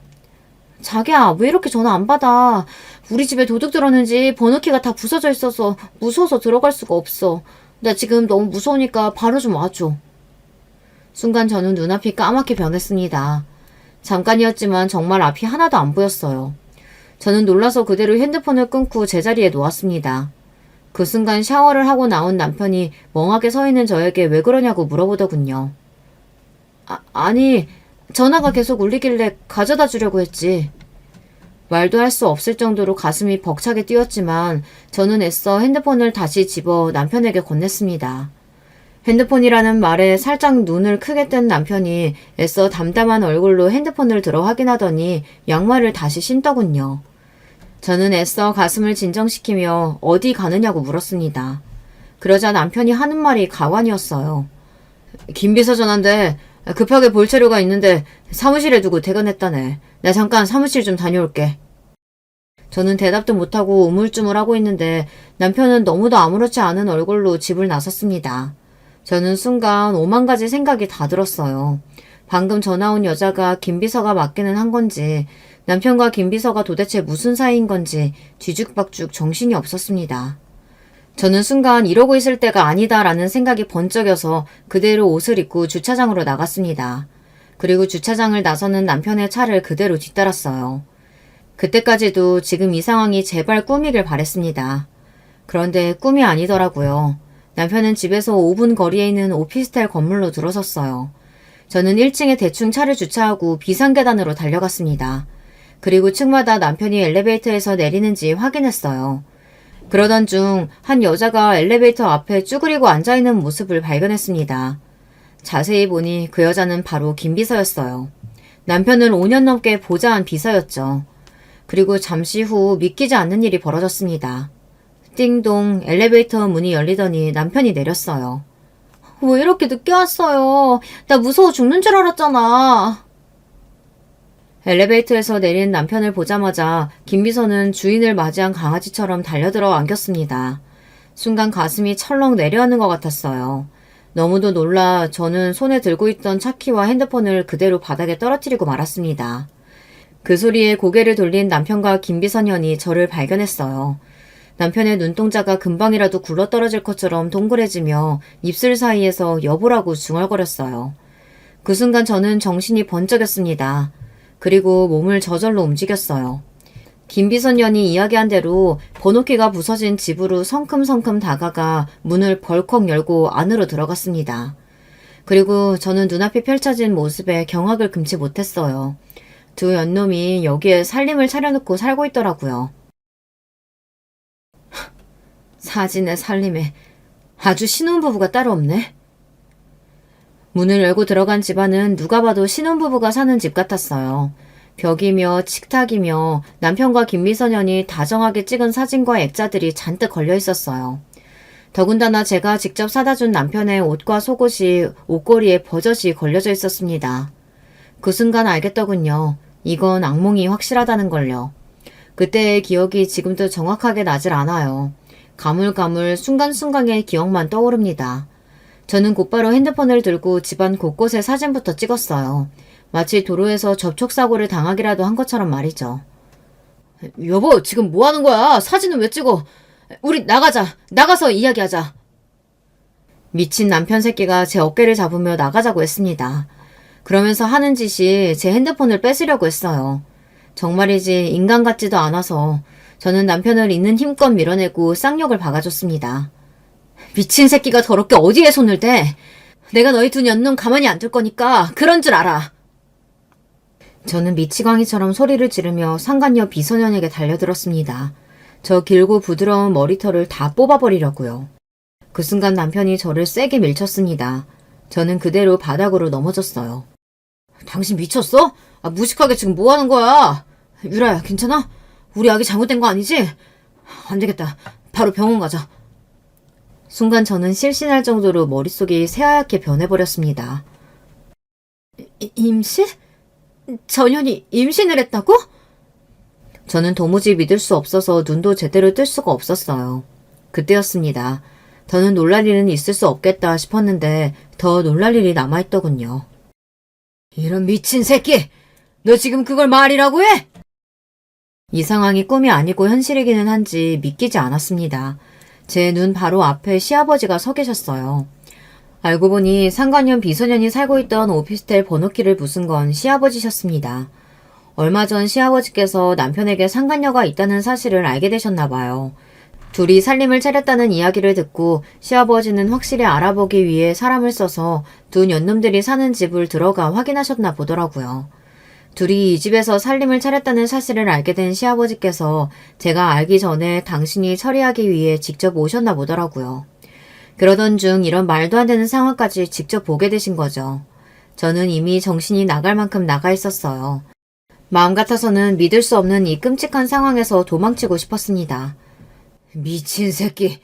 자기야, 왜 이렇게 전화 안 받아? 우리 집에 도둑 들었는지 번호키가 다 부서져 있어서 무서워서 들어갈 수가 없어. 나 지금 너무 무서우니까 바로 좀 와줘. 순간 저는 눈앞이 까맣게 변했습니다. 잠깐이었지만 정말 앞이 하나도 안 보였어요. 저는 놀라서 그대로 핸드폰을 끊고 제자리에 놓았습니다. 그 순간 샤워를 하고 나온 남편이 멍하게 서 있는 저에게 왜 그러냐고 물어보더군요. 아니, 전화가 계속 울리길래 가져다 주려고 했지. 말도 할 수 없을 정도로 가슴이 벅차게 뛰었지만 저는 애써 핸드폰을 다시 집어 남편에게 건넸습니다. 핸드폰이라는 말에 살짝 눈을 크게 뜬 남편이 애써 담담한 얼굴로 핸드폰을 들어 확인하더니 양말을 다시 신더군요. 저는 애써 가슴을 진정시키며 어디 가느냐고 물었습니다. 그러자 남편이 하는 말이 가관이었어요. 김 비서 전화인데 급하게 볼 자료가 있는데 사무실에 두고 퇴근했다네. 나 잠깐 사무실 좀 다녀올게. 저는 대답도 못하고 우물쭈물하고 있는데 남편은 너무도 아무렇지 않은 얼굴로 집을 나섰습니다. 저는 순간 오만 가지 생각이 다 들었어요. 방금 전화 온 여자가 김 비서가 맡기는 한 건지, 남편과 김 비서가 도대체 무슨 사이인 건지 뒤죽박죽 정신이 없었습니다. 저는 순간 이러고 있을 때가 아니다라는 생각이 번쩍여서 그대로 옷을 입고 주차장으로 나갔습니다. 그리고 주차장을 나서는 남편의 차를 그대로 뒤따랐어요. 그때까지도 지금 이 상황이 제발 꿈이길 바랬습니다. 그런데 꿈이 아니더라고요. 남편은 집에서 5분 거리에 있는 오피스텔 건물로 들어섰어요. 저는 1층에 대충 차를 주차하고 비상계단으로 달려갔습니다. 그리고 층마다 남편이 엘리베이터에서 내리는지 확인했어요. 그러던 중 한 여자가 엘리베이터 앞에 쭈그리고 앉아있는 모습을 발견했습니다. 자세히 보니 그 여자는 바로 김 비서였어요. 남편을 5년 넘게 보좌한 비서였죠. 그리고 잠시 후 믿기지 않는 일이 벌어졌습니다. 띵동, 엘리베이터 문이 열리더니 남편이 내렸어요. 왜 이렇게 늦게 왔어요? 나 무서워 죽는 줄 알았잖아. 엘리베이터에서 내린 남편을 보자마자 김 비서는 주인을 맞이한 강아지처럼 달려들어 안겼습니다. 순간 가슴이 철렁 내려앉는 것 같았어요. 너무도 놀라 저는 손에 들고 있던 차키와 핸드폰을 그대로 바닥에 떨어뜨리고 말았습니다. 그 소리에 고개를 돌린 남편과 김 비서년이 저를 발견했어요. 남편의 눈동자가 금방이라도 굴러떨어질 것처럼 동그래지며 입술 사이에서 여보라고 중얼거렸어요. 그 순간 저는 정신이 번쩍였습니다. 그리고 몸을 저절로 움직였어요. 김 비서년이 이야기한 대로 번호키가 부서진 집으로 성큼성큼 다가가 문을 벌컥 열고 안으로 들어갔습니다. 그리고 저는 눈앞이 펼쳐진 모습에 경악을 금치 못했어요. 두 연놈이 여기에 살림을 차려놓고 살고 있더라고요. 사진에 살림에 아주 신혼부부가 따로 없네. 문을 열고 들어간 집안은 누가 봐도 신혼부부가 사는 집 같았어요. 벽이며 식탁이며 남편과 김미선연이 다정하게 찍은 사진과 액자들이 잔뜩 걸려 있었어요. 더군다나 제가 직접 사다 준 남편의 옷과 속옷이 옷걸이에 버젓이 걸려져 있었습니다. 그 순간 알겠더군요. 이건 악몽이 확실하다는 걸요. 그때의 기억이 지금도 정확하게 나질 않아요. 가물가물 순간순간의 기억만 떠오릅니다. 저는 곧바로 핸드폰을 들고 집안 곳곳에 사진부터 찍었어요. 마치 도로에서 접촉사고를 당하기라도 한 것처럼 말이죠. 여보, 지금 뭐 하는 거야? 사진은 왜 찍어? 우리 나가자. 나가서 이야기하자. 미친 남편 새끼가 제 어깨를 잡으며 나가자고 했습니다. 그러면서 하는 짓이 제 핸드폰을 뺏으려고 했어요. 정말이지 인간 같지도 않아서 저는 남편을 있는 힘껏 밀어내고 쌍욕을 박아줬습니다. 미친 새끼가 더럽게 어디에 손을 대? 내가 너희 두 년놈 가만히 안 둘 거니까 그런 줄 알아. 저는 미치광이처럼 소리를 지르며 상간녀 비소년에게 달려들었습니다. 저 길고 부드러운 머리털을 다 뽑아버리려고요. 그 순간 남편이 저를 세게 밀쳤습니다. 저는 그대로 바닥으로 넘어졌어요. 당신 미쳤어? 무식하게 지금 뭐 하는 거야? 유라야, 괜찮아? 우리 아기 잘못된 거 아니지? 안 되겠다. 바로 병원 가자. 순간 저는 실신할 정도로 머릿속이 새하얗게 변해버렸습니다. 임신? 전현이 임신을 했다고? 저는 도무지 믿을 수 없어서 눈도 제대로 뜰 수가 없었어요. 그때였습니다. 더는 놀랄 일은 있을 수 없겠다 싶었는데 더 놀랄 일이 남아있더군요. 이런 미친 새끼! 너 지금 그걸 말이라고 해? 이 상황이 꿈이 아니고 현실이기는 한지 믿기지 않았습니다. 제 눈 바로 앞에 시아버지가 서 계셨어요. 알고 보니 상간년 비소년이 살고 있던 오피스텔 번호키를 부순 건 시아버지셨습니다. 얼마 전 시아버지께서 남편에게 상간녀가 있다는 사실을 알게 되셨나 봐요. 둘이 살림을 차렸다는 이야기를 듣고 시아버지는 확실히 알아보기 위해 사람을 써서 두 년놈들이 사는 집을 들어가 확인하셨나 보더라고요. 둘이 이 집에서 살림을 차렸다는 사실을 알게 된 시아버지께서 제가 알기 전에 당신이 처리하기 위해 직접 오셨나 보더라고요. 그러던 중 이런 말도 안 되는 상황까지 직접 보게 되신 거죠. 저는 이미 정신이 나갈 만큼 나가 있었어요. 마음 같아서는 믿을 수 없는 이 끔찍한 상황에서 도망치고 싶었습니다. 미친 새끼.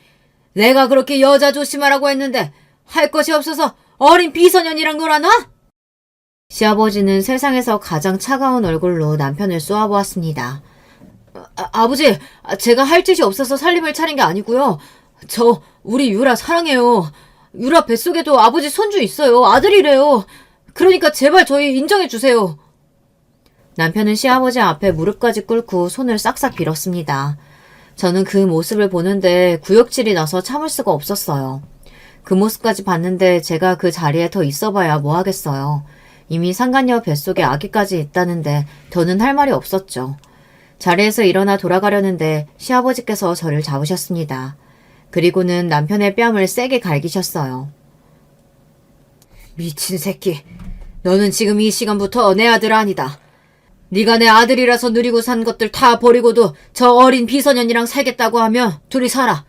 내가 그렇게 여자 조심하라고 했는데 할 것이 없어서 어린 비소년이랑 놀아나? 시아버지는 세상에서 가장 차가운 얼굴로 남편을 쏘아보았습니다. 아버지, 제가 할 짓이 없어서 살림을 차린 게 아니고요. 우리 유라 사랑해요. 유라 뱃속에도 아버지 손주 있어요. 아들이래요. 그러니까 제발 저희 인정해주세요. 남편은 시아버지 앞에 무릎까지 꿇고 손을 싹싹 빌었습니다. 저는 그 모습을 보는데 구역질이 나서 참을 수가 없었어요. 그 모습까지 봤는데 제가 그 자리에 더 있어봐야 뭐 하겠어요. 이미 상간녀 뱃속에 아기까지 있다는데 더는 할 말이 없었죠. 자리에서 일어나 돌아가려는데 시아버지께서 저를 잡으셨습니다. 그리고는 남편의 뺨을 세게 갈기셨어요. 미친 새끼. 너는 지금 이 시간부터 내 아들 아니다. 네가 내 아들이라서 누리고 산 것들 다 버리고도 저 어린 비소년이랑 살겠다고 하면 둘이 살아.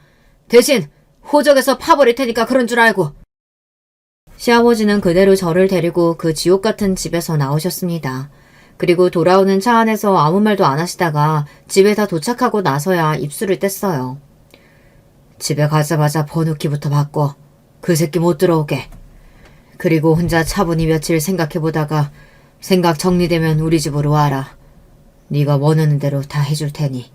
대신 호적에서 파버릴 테니까 그런 줄 알고. 시아버지는 그대로 저를 데리고 그 지옥 같은 집에서 나오셨습니다. 그리고 돌아오는 차 안에서 아무 말도 안 하시다가 집에 다 도착하고 나서야 입술을 뗐어요. 집에 가자마자 번호키부터 바꿔. 그 새끼 못 들어오게. 그리고 혼자 차분히 며칠 생각해보다가 생각 정리되면 우리 집으로 와라. 네가 원하는 대로 다 해줄 테니.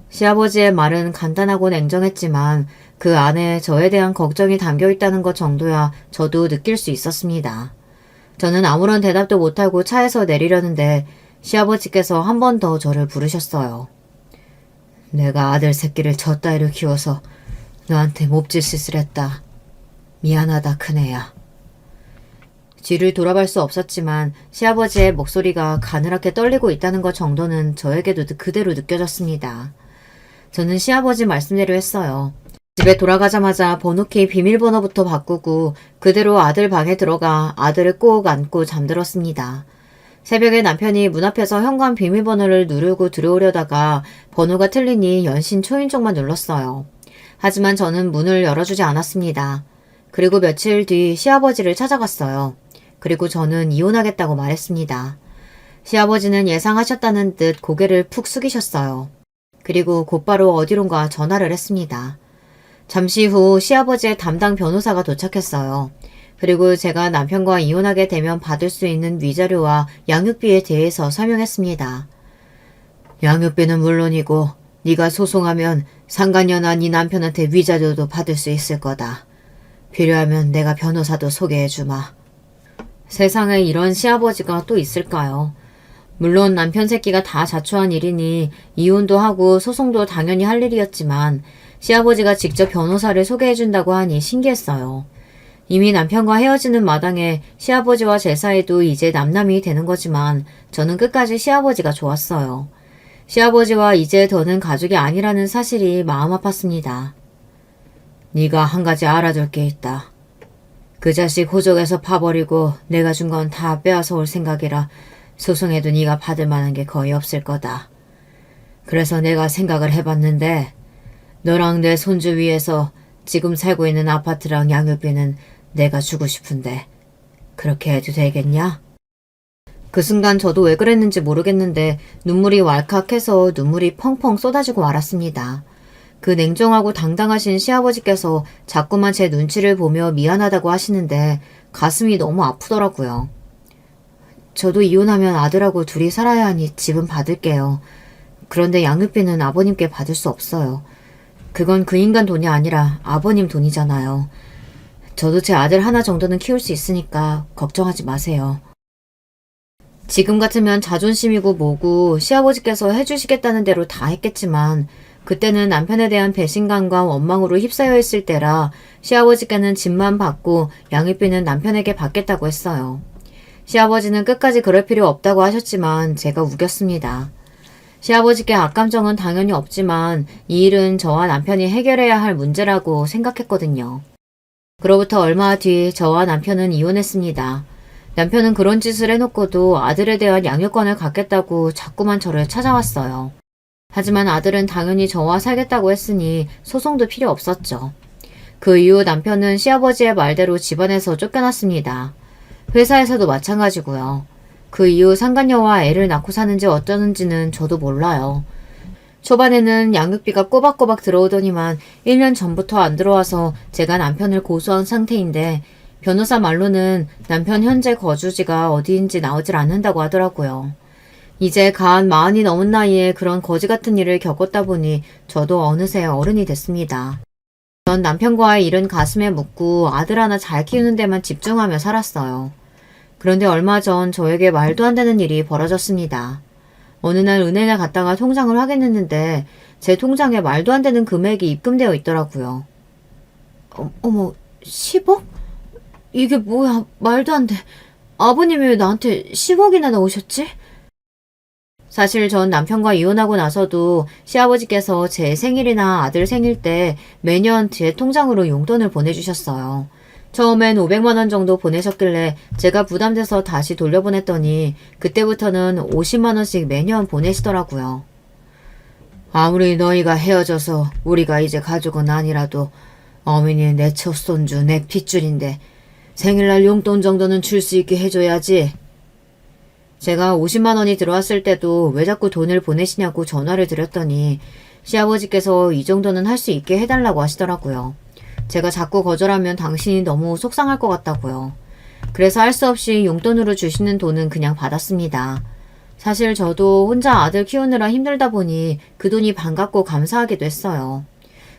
시아버지의 말은 간단하고 냉정했지만 그 안에 저에 대한 걱정이 담겨있다는 것 정도야 저도 느낄 수 있었습니다. 저는 아무런 대답도 못하고 차에서 내리려는데 시아버지께서 한 번 더 저를 부르셨어요. 내가 아들 새끼를 저 따위로 키워서 너한테 몹짓짓을 했다. 미안하다 큰애야. 뒤를 돌아볼 수 없었지만 시아버지의 목소리가 가늘하게 떨리고 있다는 것 정도는 저에게도 그대로 느껴졌습니다. 저는 시아버지 말씀대로 했어요. 집에 돌아가자마자 번호키 비밀번호부터 바꾸고 그대로 아들 방에 들어가 아들을 꼭 안고 잠들었습니다. 새벽에 남편이 문 앞에서 현관 비밀번호를 누르고 들어오려다가 번호가 틀리니 연신 초인종만 눌렀어요. 하지만 저는 문을 열어주지 않았습니다. 그리고 며칠 뒤 시아버지를 찾아갔어요. 그리고 저는 이혼하겠다고 말했습니다. 시아버지는 예상하셨다는 듯 고개를 푹 숙이셨어요. 그리고 곧바로 어디론가 전화를 했습니다. 잠시 후 시아버지의 담당 변호사가 도착했어요. 그리고 제가 남편과 이혼하게 되면 받을 수 있는 위자료와 양육비에 대해서 설명했습니다. 양육비는 물론이고 네가 소송하면 상간녀나 네 남편한테 위자료도 받을 수 있을 거다. 필요하면 내가 변호사도 소개해주마. 세상에 이런 시아버지가 또 있을까요? 물론 남편 새끼가 다 자초한 일이니 이혼도 하고 소송도 당연히 할 일이었지만 시아버지가 직접 변호사를 소개해준다고 하니 신기했어요. 이미 남편과 헤어지는 마당에 시아버지와 제 사이도 이제 남남이 되는 거지만 저는 끝까지 시아버지가 좋았어요. 시아버지와 이제 더는 가족이 아니라는 사실이 마음 아팠습니다. 네가 한 가지 알아둘 게 있다. 그 자식 호적에서 파버리고 내가 준 건 다 빼앗아 올 생각이라 소송해도 네가 받을 만한 게 거의 없을 거다. 그래서 내가 생각을 해봤는데 너랑 내 손주 위해서 지금 살고 있는 아파트랑 양육비는 내가 주고 싶은데 그렇게 해도 되겠냐? 그 순간 저도 왜 그랬는지 모르겠는데 눈물이 왈칵해서 눈물이 펑펑 쏟아지고 말았습니다. 그 냉정하고 당당하신 시아버지께서 자꾸만 제 눈치를 보며 미안하다고 하시는데 가슴이 너무 아프더라고요. 저도 이혼하면 아들하고 둘이 살아야 하니 집은 받을게요. 그런데 양육비는 아버님께 받을 수 없어요. 그건 그 인간 돈이 아니라 아버님 돈이잖아요. 저도 제 아들 하나 정도는 키울 수 있으니까 걱정하지 마세요. 지금 같으면 자존심이고 뭐고 시아버지께서 해주시겠다는 대로 다 했겠지만 그때는 남편에 대한 배신감과 원망으로 휩싸여 있을 때라 시아버지께는 집만 받고 양육비는 남편에게 받겠다고 했어요. 시아버지는 끝까지 그럴 필요 없다고 하셨지만 제가 우겼습니다. 시아버지께 악감정은 당연히 없지만 이 일은 저와 남편이 해결해야 할 문제라고 생각했거든요. 그로부터 얼마 뒤 저와 남편은 이혼했습니다. 남편은 그런 짓을 해놓고도 아들에 대한 양육권을 갖겠다고 자꾸만 저를 찾아왔어요. 하지만 아들은 당연히 저와 살겠다고 했으니 소송도 필요 없었죠. 그 이후 남편은 시아버지의 말대로 집안에서 쫓겨났습니다. 회사에서도 마찬가지고요. 그 이후 상간녀와 애를 낳고 사는지 어쩌는지는 저도 몰라요. 초반에는 양육비가 꼬박꼬박 들어오더니만 1년 전부터 안 들어와서 제가 남편을 고소한 상태인데 변호사 말로는 남편 현재 거주지가 어디인지 나오질 않는다고 하더라고요. 이제 간 40이 넘은 나이에 그런 거지 같은 일을 겪었다 보니 저도 어느새 어른이 됐습니다. 전 남편과의 일은 가슴에 묻고 아들 하나 잘 키우는 데만 집중하며 살았어요. 그런데 얼마 전 저에게 말도 안 되는 일이 벌어졌습니다. 어느 날 은행에 갔다가 통장을 확인했는데 제 통장에 말도 안 되는 금액이 입금되어 있더라고요. 어머, 10억? 이게 뭐야, 말도 안 돼. 아버님이 왜 나한테 10억이나 넣으셨지? 사실 전 남편과 이혼하고 나서도 시아버지께서 제 생일이나 아들 생일 때 매년 제 통장으로 용돈을 보내주셨어요. 처음엔 500만 원 정도 보내셨길래 제가 부담돼서 다시 돌려보냈더니 그때부터는 50만 원씩 매년 보내시더라고요. 아무리 너희가 헤어져서 우리가 이제 가족은 아니라도 어머니 내 첫손주 내 핏줄인데 생일날 용돈 정도는 줄 수 있게 해줘야지. 제가 50만 원이 들어왔을 때도 왜 자꾸 돈을 보내시냐고 전화를 드렸더니 시아버지께서 이 정도는 할 수 있게 해달라고 하시더라고요. 제가 자꾸 거절하면 당신이 너무 속상할 것 같다고요. 그래서 할 수 없이 용돈으로 주시는 돈은 그냥 받았습니다. 사실 저도 혼자 아들 키우느라 힘들다 보니 그 돈이 반갑고 감사하기도 했어요.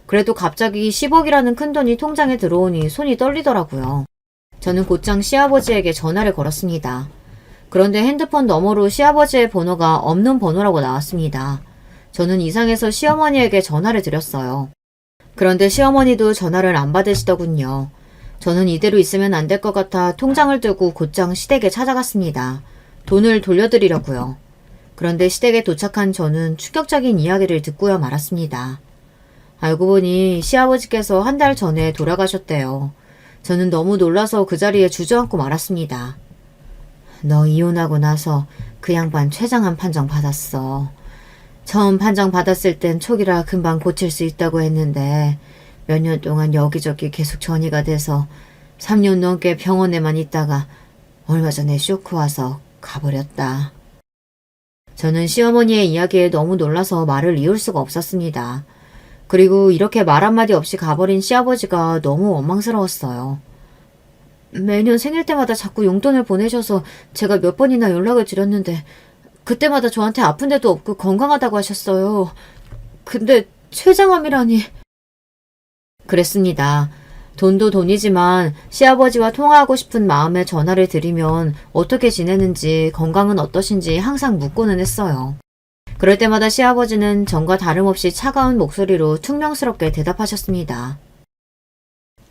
그래도 갑자기 10억이라는 큰 돈이 통장에 들어오니 손이 떨리더라고요. 저는 곧장 시아버지에게 전화를 걸었습니다. 그런데 핸드폰 너머로 시아버지의 번호가 없는 번호라고 나왔습니다. 저는 이상해서 시어머니에게 전화를 드렸어요. 그런데 시어머니도 전화를 안 받으시더군요. 저는 이대로 있으면 안 될 것 같아 통장을 들고 곧장 시댁에 찾아갔습니다. 돈을 돌려드리려고요. 그런데 시댁에 도착한 저는 충격적인 이야기를 듣고야 말았습니다. 알고 보니 시아버지께서 한 달 전에 돌아가셨대요. 저는 너무 놀라서 그 자리에 주저앉고 말았습니다. 너 이혼하고 나서 그 양반 최장한 판정 받았어. 처음 판정 받았을 땐 촉이라 금방 고칠 수 있다고 했는데 몇 년 동안 여기저기 계속 전이가 돼서 3년 넘게 병원에만 있다가 얼마 전에 쇼크 와서 가버렸다. 저는 시어머니의 이야기에 너무 놀라서 말을 이을 수가 없었습니다. 그리고 이렇게 말 한마디 없이 가버린 시아버지가 너무 원망스러웠어요. 매년 생일 때마다 자꾸 용돈을 보내셔서 제가 몇 번이나 연락을 드렸는데 그때마다 저한테 아픈 데도 없고 건강하다고 하셨어요. 근데 췌장암이라니. 그랬습니다. 돈도 돈이지만 시아버지와 통화하고 싶은 마음에 전화를 드리면 어떻게 지내는지 건강은 어떠신지 항상 묻고는 했어요. 그럴 때마다 시아버지는 전과 다름없이 차가운 목소리로 퉁명스럽게 대답하셨습니다.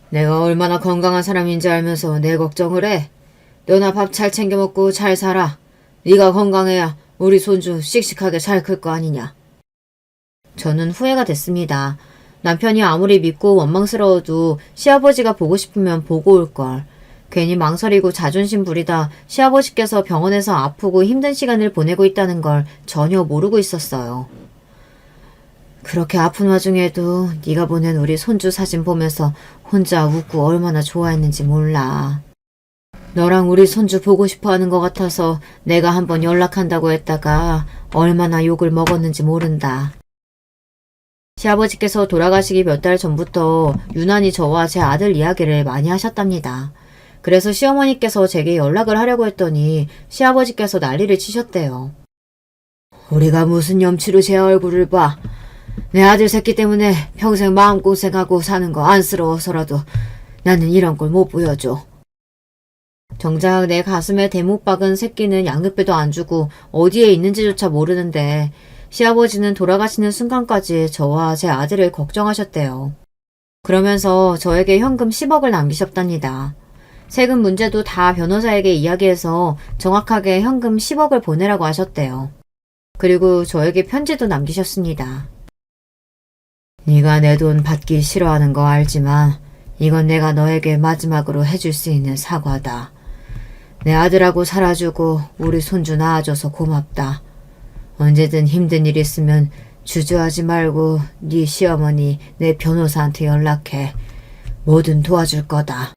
내가 얼마나 건강한 사람인지 알면서 내 걱정을 해. 너나 밥 잘 챙겨 먹고 잘 살아. 네가 건강해야 우리 손주 씩씩하게 잘 클 거 아니냐. 저는 후회가 됐습니다. 남편이 아무리 믿고 원망스러워도 시아버지가 보고 싶으면 보고 올걸. 괜히 망설이고 자존심 부리다 시아버지께서 병원에서 아프고 힘든 시간을 보내고 있다는 걸 전혀 모르고 있었어요. 그렇게 아픈 와중에도 네가 보낸 우리 손주 사진 보면서 혼자 웃고 얼마나 좋아했는지 몰라. 너랑 우리 손주 보고 싶어 하는 것 같아서 내가 한번 연락한다고 했다가 얼마나 욕을 먹었는지 모른다. 시아버지께서 돌아가시기 몇 달 전부터 유난히 저와 제 아들 이야기를 많이 하셨답니다. 그래서 시어머니께서 제게 연락을 하려고 했더니 시아버지께서 난리를 치셨대요. 우리가 무슨 염치로 제 얼굴을 봐. 내 아들 새끼 때문에 평생 마음고생하고 사는 거 안쓰러워서라도 나는 이런 걸 못 보여줘. 정작 내 가슴에 대못 박은 새끼는 양육비도 안 주고 어디에 있는지조차 모르는데 시아버지는 돌아가시는 순간까지 저와 제 아들을 걱정하셨대요. 그러면서 저에게 현금 10억을 남기셨답니다. 세금 문제도 다 변호사에게 이야기해서 정확하게 현금 10억을 보내라고 하셨대요. 그리고 저에게 편지도 남기셨습니다. 네가 내 돈 받기 싫어하는 거 알지만 이건 내가 너에게 마지막으로 해줄 수 있는 사과다. 내 아들하고 살아주고 우리 손주 낳아줘서 고맙다. 언제든 힘든 일 있으면 주저하지 말고 네 시어머니 내 변호사한테 연락해. 뭐든 도와줄 거다.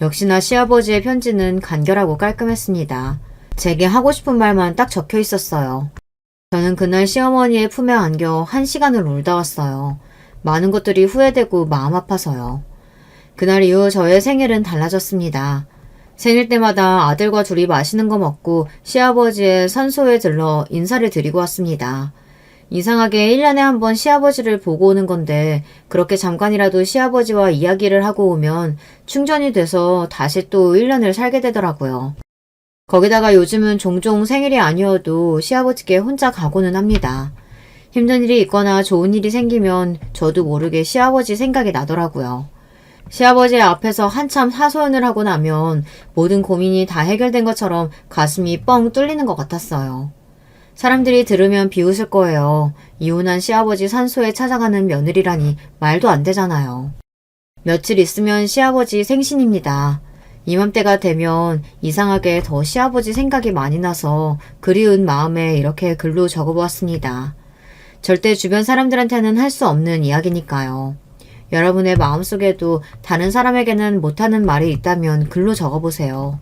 역시나 시아버지의 편지는 간결하고 깔끔했습니다. 제게 하고 싶은 말만 딱 적혀 있었어요. 저는 그날 시어머니의 품에 안겨 1시간을 울다 왔어요. 많은 것들이 후회되고 마음 아파서요. 그날 이후 저의 생일은 달라졌습니다. 생일 때마다 아들과 둘이 맛있는 거 먹고 시아버지의 산소에 들러 인사를 드리고 왔습니다. 이상하게 1년에 한 번 시아버지를 보고 오는 건데 그렇게 잠깐이라도 시아버지와 이야기를 하고 오면 충전이 돼서 다시 또 1년을 살게 되더라고요. 거기다가 요즘은 종종 생일이 아니어도 시아버지께 혼자 가고는 합니다. 힘든 일이 있거나 좋은 일이 생기면 저도 모르게 시아버지 생각이 나더라고요. 시아버지 앞에서 한참 하소연을 하고 나면 모든 고민이 다 해결된 것처럼 가슴이 뻥 뚫리는 것 같았어요. 사람들이 들으면 비웃을 거예요. 이혼한 시아버지 산소에 찾아가는 며느리라니 말도 안 되잖아요. 며칠 있으면 시아버지 생신입니다. 이맘때가 되면 이상하게 더 시아버지 생각이 많이 나서 그리운 마음에 이렇게 글로 적어보았습니다. 절대 주변 사람들한테는 할 수 없는 이야기니까요. 여러분의 마음속에도 다른 사람에게는 못하는 말이 있다면 글로 적어보세요.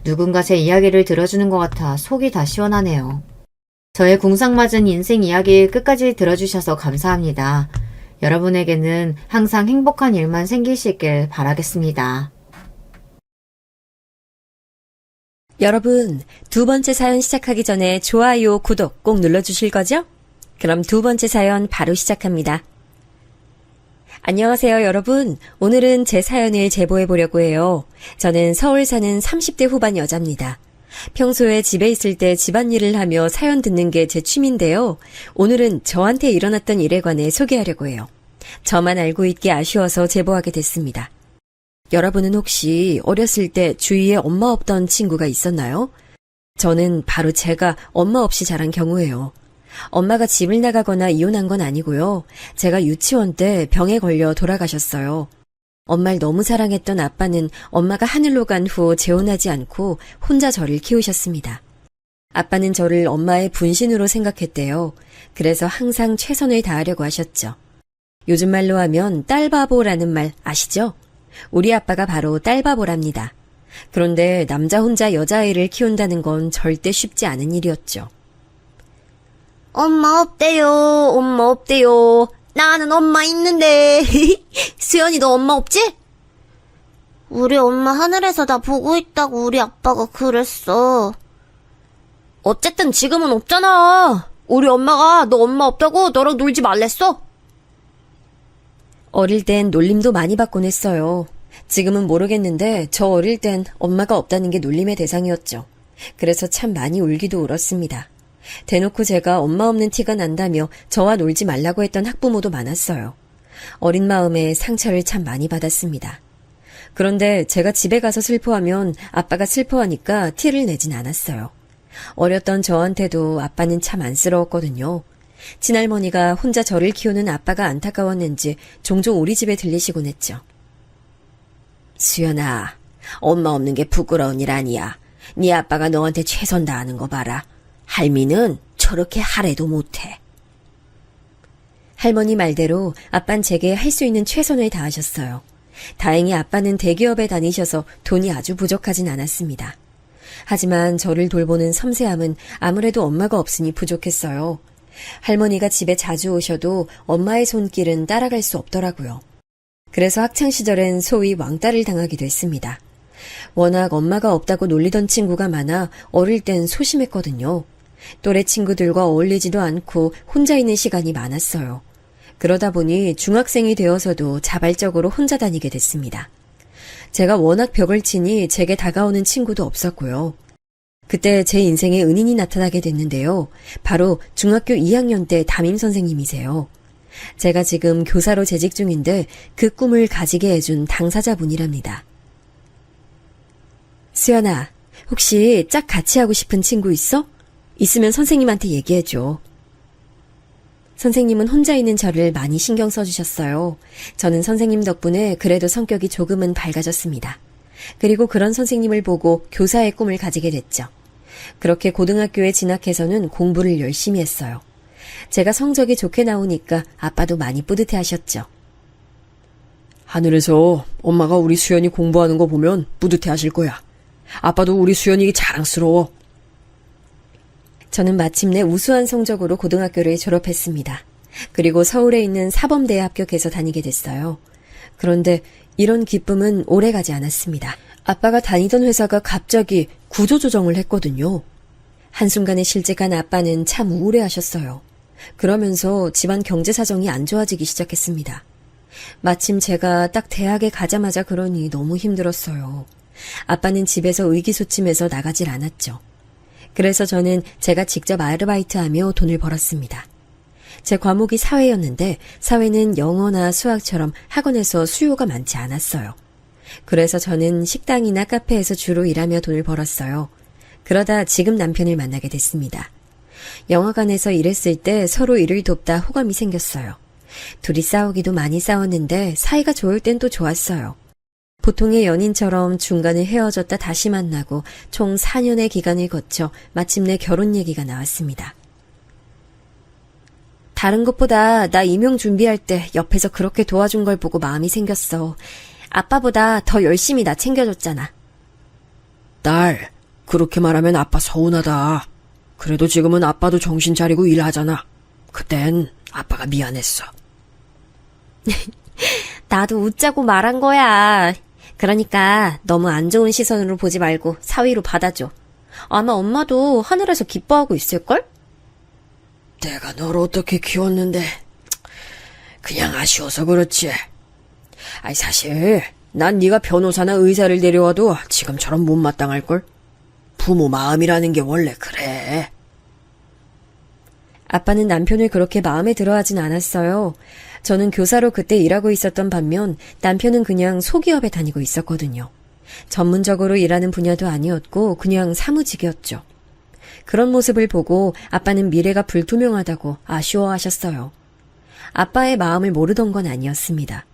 누군가 제 이야기를 들어주는 것 같아 속이 다 시원하네요. 저의 궁상맞은 인생 이야기 끝까지 들어주셔서 감사합니다. 여러분에게는 항상 행복한 일만 생기시길 바라겠습니다. 여러분, 두 번째 사연 시작하기 전에 좋아요, 구독 꼭 눌러주실 거죠? 그럼 두 번째 사연 바로 시작합니다. 안녕하세요, 여러분. 오늘은 제 사연을 제보해 보려고 해요. 저는 서울 사는 30대 후반 여자입니다. 평소에 집에 있을 때 집안일을 하며 사연 듣는 게 제 취미인데요. 오늘은 저한테 일어났던 일에 관해 소개하려고 해요. 저만 알고 있기 아쉬워서 제보하게 됐습니다. 여러분은 혹시 어렸을 때 주위에 엄마 없던 친구가 있었나요? 저는 바로 제가 엄마 없이 자란 경우예요. 엄마가 집을 나가거나 이혼한 건 아니고요. 제가 유치원 때 병에 걸려 돌아가셨어요. 엄마를 너무 사랑했던 아빠는 엄마가 하늘로 간 후 재혼하지 않고 혼자 저를 키우셨습니다. 아빠는 저를 엄마의 분신으로 생각했대요. 그래서 항상 최선을 다하려고 하셨죠. 요즘 말로 하면 딸바보라는 말 아시죠? 우리 아빠가 바로 딸바보랍니다. 그런데 남자 혼자 여자아이를 키운다는 건 절대 쉽지 않은 일이었죠. 엄마 없대요. 엄마 없대요. 나는 엄마 있는데. 수연이도 엄마 없지? 우리 엄마 하늘에서 나 보고 있다고 우리 아빠가 그랬어. 어쨌든 지금은 없잖아. 우리 엄마가 너 엄마 없다고 너랑 놀지 말랬어. 어릴 땐 놀림도 많이 받곤 했어요. 지금은 모르겠는데 저 어릴 땐 엄마가 없다는 게 놀림의 대상이었죠. 그래서 참 많이 울기도 울었습니다. 대놓고 제가 엄마 없는 티가 난다며 저와 놀지 말라고 했던 학부모도 많았어요. 어린 마음에 상처를 참 많이 받았습니다. 그런데 제가 집에 가서 슬퍼하면 아빠가 슬퍼하니까 티를 내진 않았어요. 어렸던 저한테도 아빠는 참 안쓰러웠거든요. 친할머니가 혼자 저를 키우는 아빠가 안타까웠는지 종종 우리 집에 들리시곤 했죠. 수연아, 엄마 없는 게 부끄러운 일 아니야. 네 아빠가 너한테 최선 다하는 거 봐라. 할미는 저렇게 하래도 못해. 할머니 말대로 아빤 제게 할 수 있는 최선을 다하셨어요. 다행히 아빠는 대기업에 다니셔서 돈이 아주 부족하진 않았습니다. 하지만 저를 돌보는 섬세함은 아무래도 엄마가 없으니 부족했어요. 할머니가 집에 자주 오셔도 엄마의 손길은 따라갈 수 없더라고요. 그래서 학창시절엔 소위 왕따를 당하기도 했습니다. 워낙 엄마가 없다고 놀리던 친구가 많아 어릴 땐 소심했거든요. 또래 친구들과 어울리지도 않고 혼자 있는 시간이 많았어요. 그러다 보니 중학생이 되어서도 자발적으로 혼자 다니게 됐습니다. 제가 워낙 벽을 치니 제게 다가오는 친구도 없었고요. 그때 제 인생에 은인이 나타나게 됐는데요. 바로 중학교 2학년 때 담임 선생님이세요. 제가 지금 교사로 재직 중인데 그 꿈을 가지게 해준 당사자분이랍니다. 수연아, 혹시 짝 같이 하고 싶은 친구 있어? 있으면 선생님한테 얘기해줘. 선생님은 혼자 있는 저를 많이 신경 써주셨어요. 저는 선생님 덕분에 그래도 성격이 조금은 밝아졌습니다. 그리고 그런 선생님을 보고 교사의 꿈을 가지게 됐죠. 그렇게 고등학교에 진학해서는 공부를 열심히 했어요. 제가 성적이 좋게 나오니까 아빠도 많이 뿌듯해 하셨죠. 하늘에서 엄마가 우리 수연이 공부하는 거 보면 뿌듯해 하실 거야. 아빠도 우리 수연이 자랑스러워. 저는 마침내 우수한 성적으로 고등학교를 졸업했습니다. 그리고 서울에 있는 사범대에 합격해서 다니게 됐어요. 그런데 이런 기쁨은 오래가지 않았습니다. 아빠가 다니던 회사가 갑자기 구조조정을 했거든요. 한순간에 실직한 아빠는 참 우울해하셨어요. 그러면서 집안 경제 사정이 안 좋아지기 시작했습니다. 마침 제가 딱 대학에 가자마자 그러니 너무 힘들었어요. 아빠는 집에서 의기소침해서 나가질 않았죠. 그래서 저는 제가 직접 아르바이트하며 돈을 벌었습니다. 제 과목이 사회였는데 사회는 영어나 수학처럼 학원에서 수요가 많지 않았어요. 그래서 저는 식당이나 카페에서 주로 일하며 돈을 벌었어요. 그러다 지금 남편을 만나게 됐습니다. 영화관에서 일했을 때 서로 일을 돕다 호감이 생겼어요. 둘이 싸우기도 많이 싸웠는데 사이가 좋을 땐 또 좋았어요. 보통의 연인처럼 중간에 헤어졌다 다시 만나고 총 4년의 기간을 거쳐 마침내 결혼 얘기가 나왔습니다. 다른 것보다 나 임용 준비할 때 옆에서 그렇게 도와준 걸 보고 마음이 생겼어. 아빠보다 더 열심히 나 챙겨줬잖아. 딸, 그렇게 말하면 아빠 서운하다. 그래도 지금은 아빠도 정신 차리고 일하잖아. 그땐 아빠가 미안했어. 나도 웃자고 말한 거야. 그러니까 너무 안 좋은 시선으로 보지 말고 사위로 받아줘. 아마 엄마도 하늘에서 기뻐하고 있을걸? 내가 널 어떻게 키웠는데 그냥 아쉬워서 그렇지. 아니 사실 난 네가 변호사나 의사를 데려와도 지금처럼 못마땅할걸. 부모 마음이라는 게 원래 그래. 아빠는 남편을 그렇게 마음에 들어하진 않았어요. 저는 교사로 그때 일하고 있었던 반면 남편은 그냥 소기업에 다니고 있었거든요. 전문적으로 일하는 분야도 아니었고 그냥 사무직이었죠. 그런 모습을 보고 아빠는 미래가 불투명하다고 아쉬워하셨어요. 아빠의 마음을 모르던 건 아니었습니다.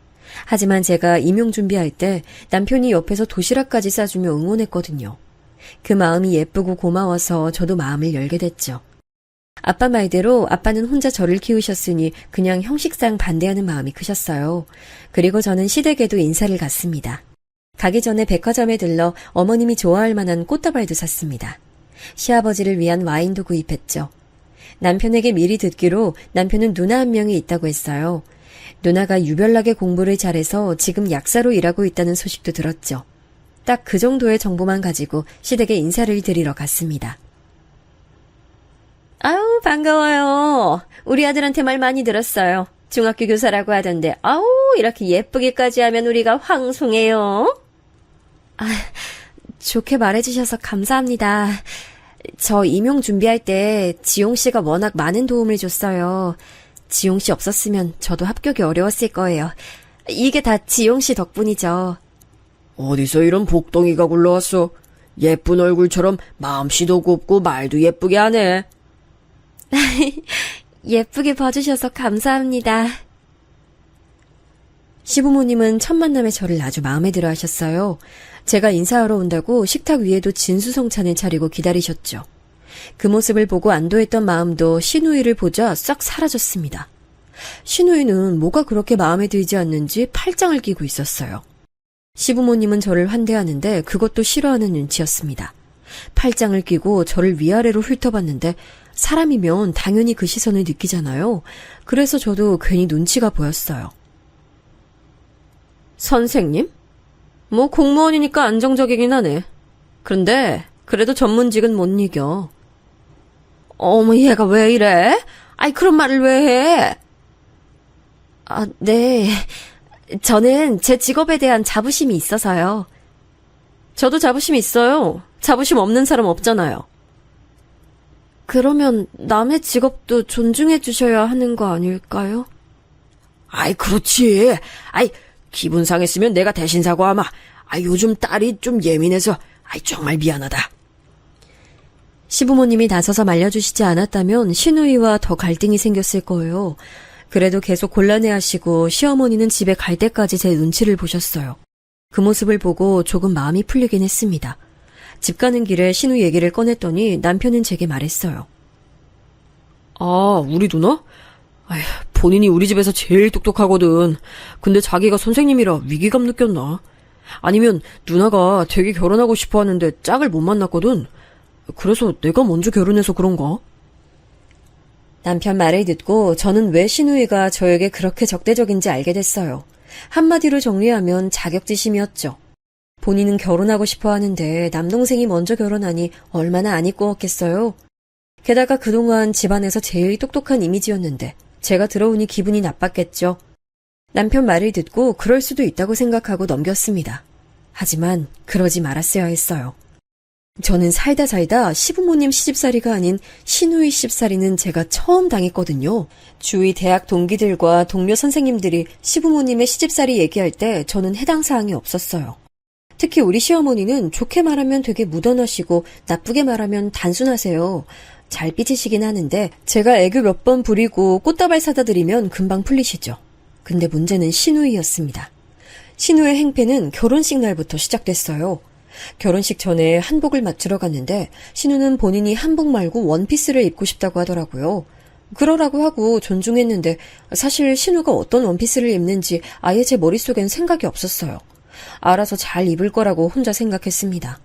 하지만 제가 임용 준비할 때 남편이 옆에서 도시락까지 싸주며 응원했거든요. 그 마음이 예쁘고 고마워서 저도 마음을 열게 됐죠. 아빠 말대로 아빠는 혼자 저를 키우셨으니 그냥 형식상 반대하는 마음이 크셨어요. 그리고 저는 시댁에도 인사를 갔습니다. 가기 전에 백화점에 들러 어머님이 좋아할 만한 꽃다발도 샀습니다. 시아버지를 위한 와인도 구입했죠. 남편에게 미리 듣기로 남편은 누나 한 명이 있다고 했어요. 누나가 유별나게 공부를 잘해서 지금 약사로 일하고 있다는 소식도 들었죠. 딱 그 정도의 정보만 가지고 시댁에 인사를 드리러 갔습니다. 아우, 반가워요. 우리 아들한테 말 많이 들었어요. 중학교 교사라고 하던데, 아우, 이렇게 예쁘게까지 하면 우리가 황송해요. 아, 좋게 말해주셔서 감사합니다. 저 임용 준비할 때 지용 씨가 워낙 많은 도움을 줬어요. 지용 씨 없었으면 저도 합격이 어려웠을 거예요. 이게 다 지용 씨 덕분이죠. 어디서 이런 복덩이가 굴러왔어. 예쁜 얼굴처럼 마음씨도 곱고 말도 예쁘게 하네. 예쁘게 봐주셔서 감사합니다. 시부모님은 첫 만남에 저를 아주 마음에 들어 하셨어요. 제가 인사하러 온다고 식탁 위에도 진수성찬을 차리고 기다리셨죠. 그 모습을 보고 안도했던 마음도 시누이를 보자 싹 사라졌습니다. 시누이는 뭐가 그렇게 마음에 들지 않는지 팔짱을 끼고 있었어요. 시부모님은 저를 환대하는데 그것도 싫어하는 눈치였습니다. 팔짱을 끼고 저를 위아래로 훑어봤는데 사람이면 당연히 그 시선을 느끼잖아요. 그래서 저도 괜히 눈치가 보였어요. 선생님? 뭐 공무원이니까 안정적이긴 하네. 그런데 그래도 전문직은 못 이겨. 어머, 얘가 왜 이래? 아이, 그런 말을 왜 해? 아, 네. 저는 제 직업에 대한 자부심이 있어서요. 저도 자부심 있어요. 자부심 없는 사람 없잖아요. 그러면 남의 직업도 존중해 주셔야 하는 거 아닐까요? 아이, 그렇지. 아이, 기분 상했으면 내가 대신 사과하마. 아이, 요즘 딸이 좀 예민해서, 아이, 정말 미안하다. 시부모님이 나서서 말려주시지 않았다면 신우이와 더 갈등이 생겼을 거예요. 그래도 계속 곤란해하시고 시어머니는 집에 갈 때까지 제 눈치를 보셨어요. 그 모습을 보고 조금 마음이 풀리긴 했습니다. 집 가는 길에 신우 얘기를 꺼냈더니 남편은 제게 말했어요. 아, 우리 누나? 아휴, 본인이 우리 집에서 제일 똑똑하거든. 근데 자기가 선생님이라 위기감 느꼈나? 아니면 누나가 되게 결혼하고 싶어 하는데 짝을 못 만났거든. 그래서 내가 먼저 결혼해서 그런가? 남편 말을 듣고 저는 왜 신우이가 저에게 그렇게 적대적인지 알게 됐어요. 한마디로 정리하면 자격지심이었죠. 본인은 결혼하고 싶어 하는데 남동생이 먼저 결혼하니 얼마나 안 이꾸었겠어요. 게다가 그동안 집안에서 제일 똑똑한 이미지였는데 제가 들어오니 기분이 나빴겠죠. 남편 말을 듣고 그럴 수도 있다고 생각하고 넘겼습니다. 하지만 그러지 말았어야 했어요. 저는 살다 시부모님 시집살이가 아닌 신우이 시집살이는 제가 처음 당했거든요. 주위 대학 동기들과 동료 선생님들이 시부모님의 시집살이 얘기할 때 저는 해당 사항이 없었어요. 특히 우리 시어머니는 좋게 말하면 되게 무던하시고 나쁘게 말하면 단순하세요. 잘 삐지시긴 하는데 제가 애교 몇 번 부리고 꽃다발 사다 드리면 금방 풀리시죠. 근데 문제는 신우이였습니다. 신우의 행패는 결혼식 날부터 시작됐어요. 결혼식 전에 한복을 맞추러 갔는데 신우는 본인이 한복 말고 원피스를 입고 싶다고 하더라고요. 그러라고 하고 존중했는데 사실 신우가 어떤 원피스를 입는지 아예 제 머릿속엔 생각이 없었어요. 알아서 잘 입을 거라고 혼자 생각했습니다.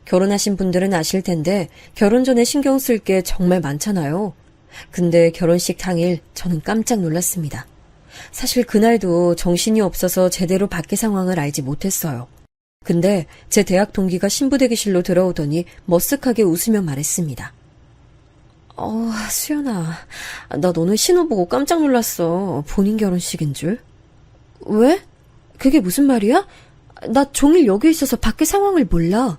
결혼하신 분들은 아실 텐데 결혼 전에 신경 쓸 게 정말 많잖아요. 근데 결혼식 당일 저는 깜짝 놀랐습니다. 사실 그날도 정신이 없어서 제대로 밖의 상황을 알지 못했어요. 근데 제 대학 동기가 신부대기실로 들어오더니 머쓱하게 웃으며 말했습니다. 수연아, 나 너는 신우 보고 깜짝 놀랐어. 본인 결혼식인 줄. 왜? 그게 무슨 말이야? 나 종일 여기 있어서 밖의 상황을 몰라.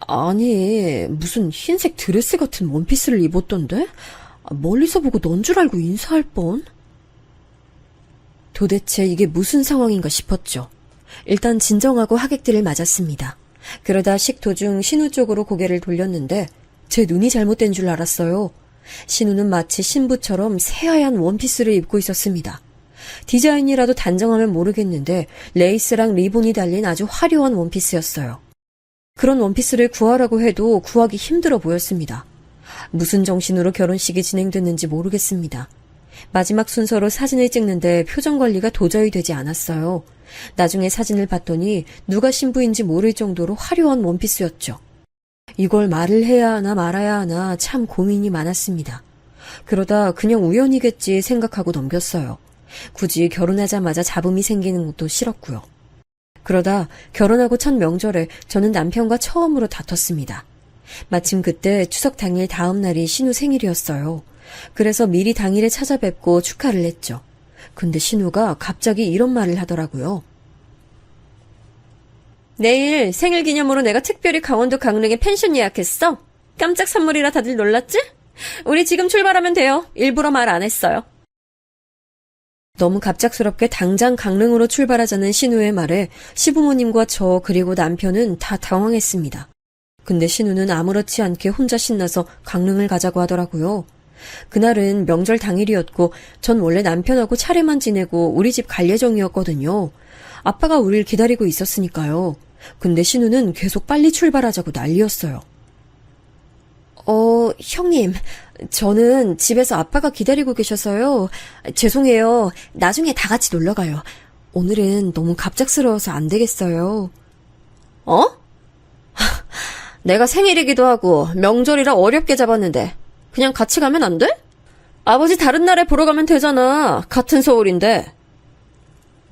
아니, 무슨 흰색 드레스 같은 원피스를 입었던데? 멀리서 보고 넌 줄 알고 인사할 뻔. 도대체 이게 무슨 상황인가 싶었죠. 일단 진정하고 하객들을 맞았습니다. 그러다 식도중 신우 쪽으로 고개를 돌렸는데 제 눈이 잘못된 줄 알았어요. 신우는 마치 신부처럼 새하얀 원피스를 입고 있었습니다. 디자인이라도 단정하면 모르겠는데 레이스랑 리본이 달린 아주 화려한 원피스였어요. 그런 원피스를 구하라고 해도 구하기 힘들어 보였습니다. 무슨 정신으로 결혼식이 진행됐는지 모르겠습니다. 마지막 순서로 사진을 찍는데 표정 관리가 도저히 되지 않았어요. 나중에 사진을 봤더니 누가 신부인지 모를 정도로 화려한 원피스였죠. 이걸 말을 해야 하나 말아야 하나 참 고민이 많았습니다. 그러다 그냥 우연이겠지 생각하고 넘겼어요. 굳이 결혼하자마자 잡음이 생기는 것도 싫었고요. 그러다 결혼하고 첫 명절에 저는 남편과 처음으로 다퉜습니다. 마침 그때 추석 당일 다음 날이 신우 생일이었어요. 그래서 미리 당일에 찾아뵙고 축하를 했죠. 근데 신우가 갑자기 이런 말을 하더라고요. 내일 생일 기념으로 내가 특별히 강원도 강릉에 펜션 예약했어. 깜짝 선물이라 다들 놀랐지? 우리 지금 출발하면 돼요. 일부러 말 안 했어요. 너무 갑작스럽게 당장 강릉으로 출발하자는 신우의 말에 시부모님과 저 그리고 남편은 다 당황했습니다. 근데 신우는 아무렇지 않게 혼자 신나서 강릉을 가자고 하더라고요. 그날은 명절 당일이었고 전 원래 남편하고 차례만 지내고 우리 집 갈 예정이었거든요. 아빠가 우릴 기다리고 있었으니까요. 근데 신우는 계속 빨리 출발하자고 난리였어요. 형님, 저는 집에서 아빠가 기다리고 계셔서요. 죄송해요. 나중에 다 같이 놀러가요. 오늘은 너무 갑작스러워서 안 되겠어요. 내가 생일이기도 하고 명절이라 어렵게 잡았는데 그냥 같이 가면 안 돼? 아버지 다른 날에 보러 가면 되잖아. 같은 서울인데.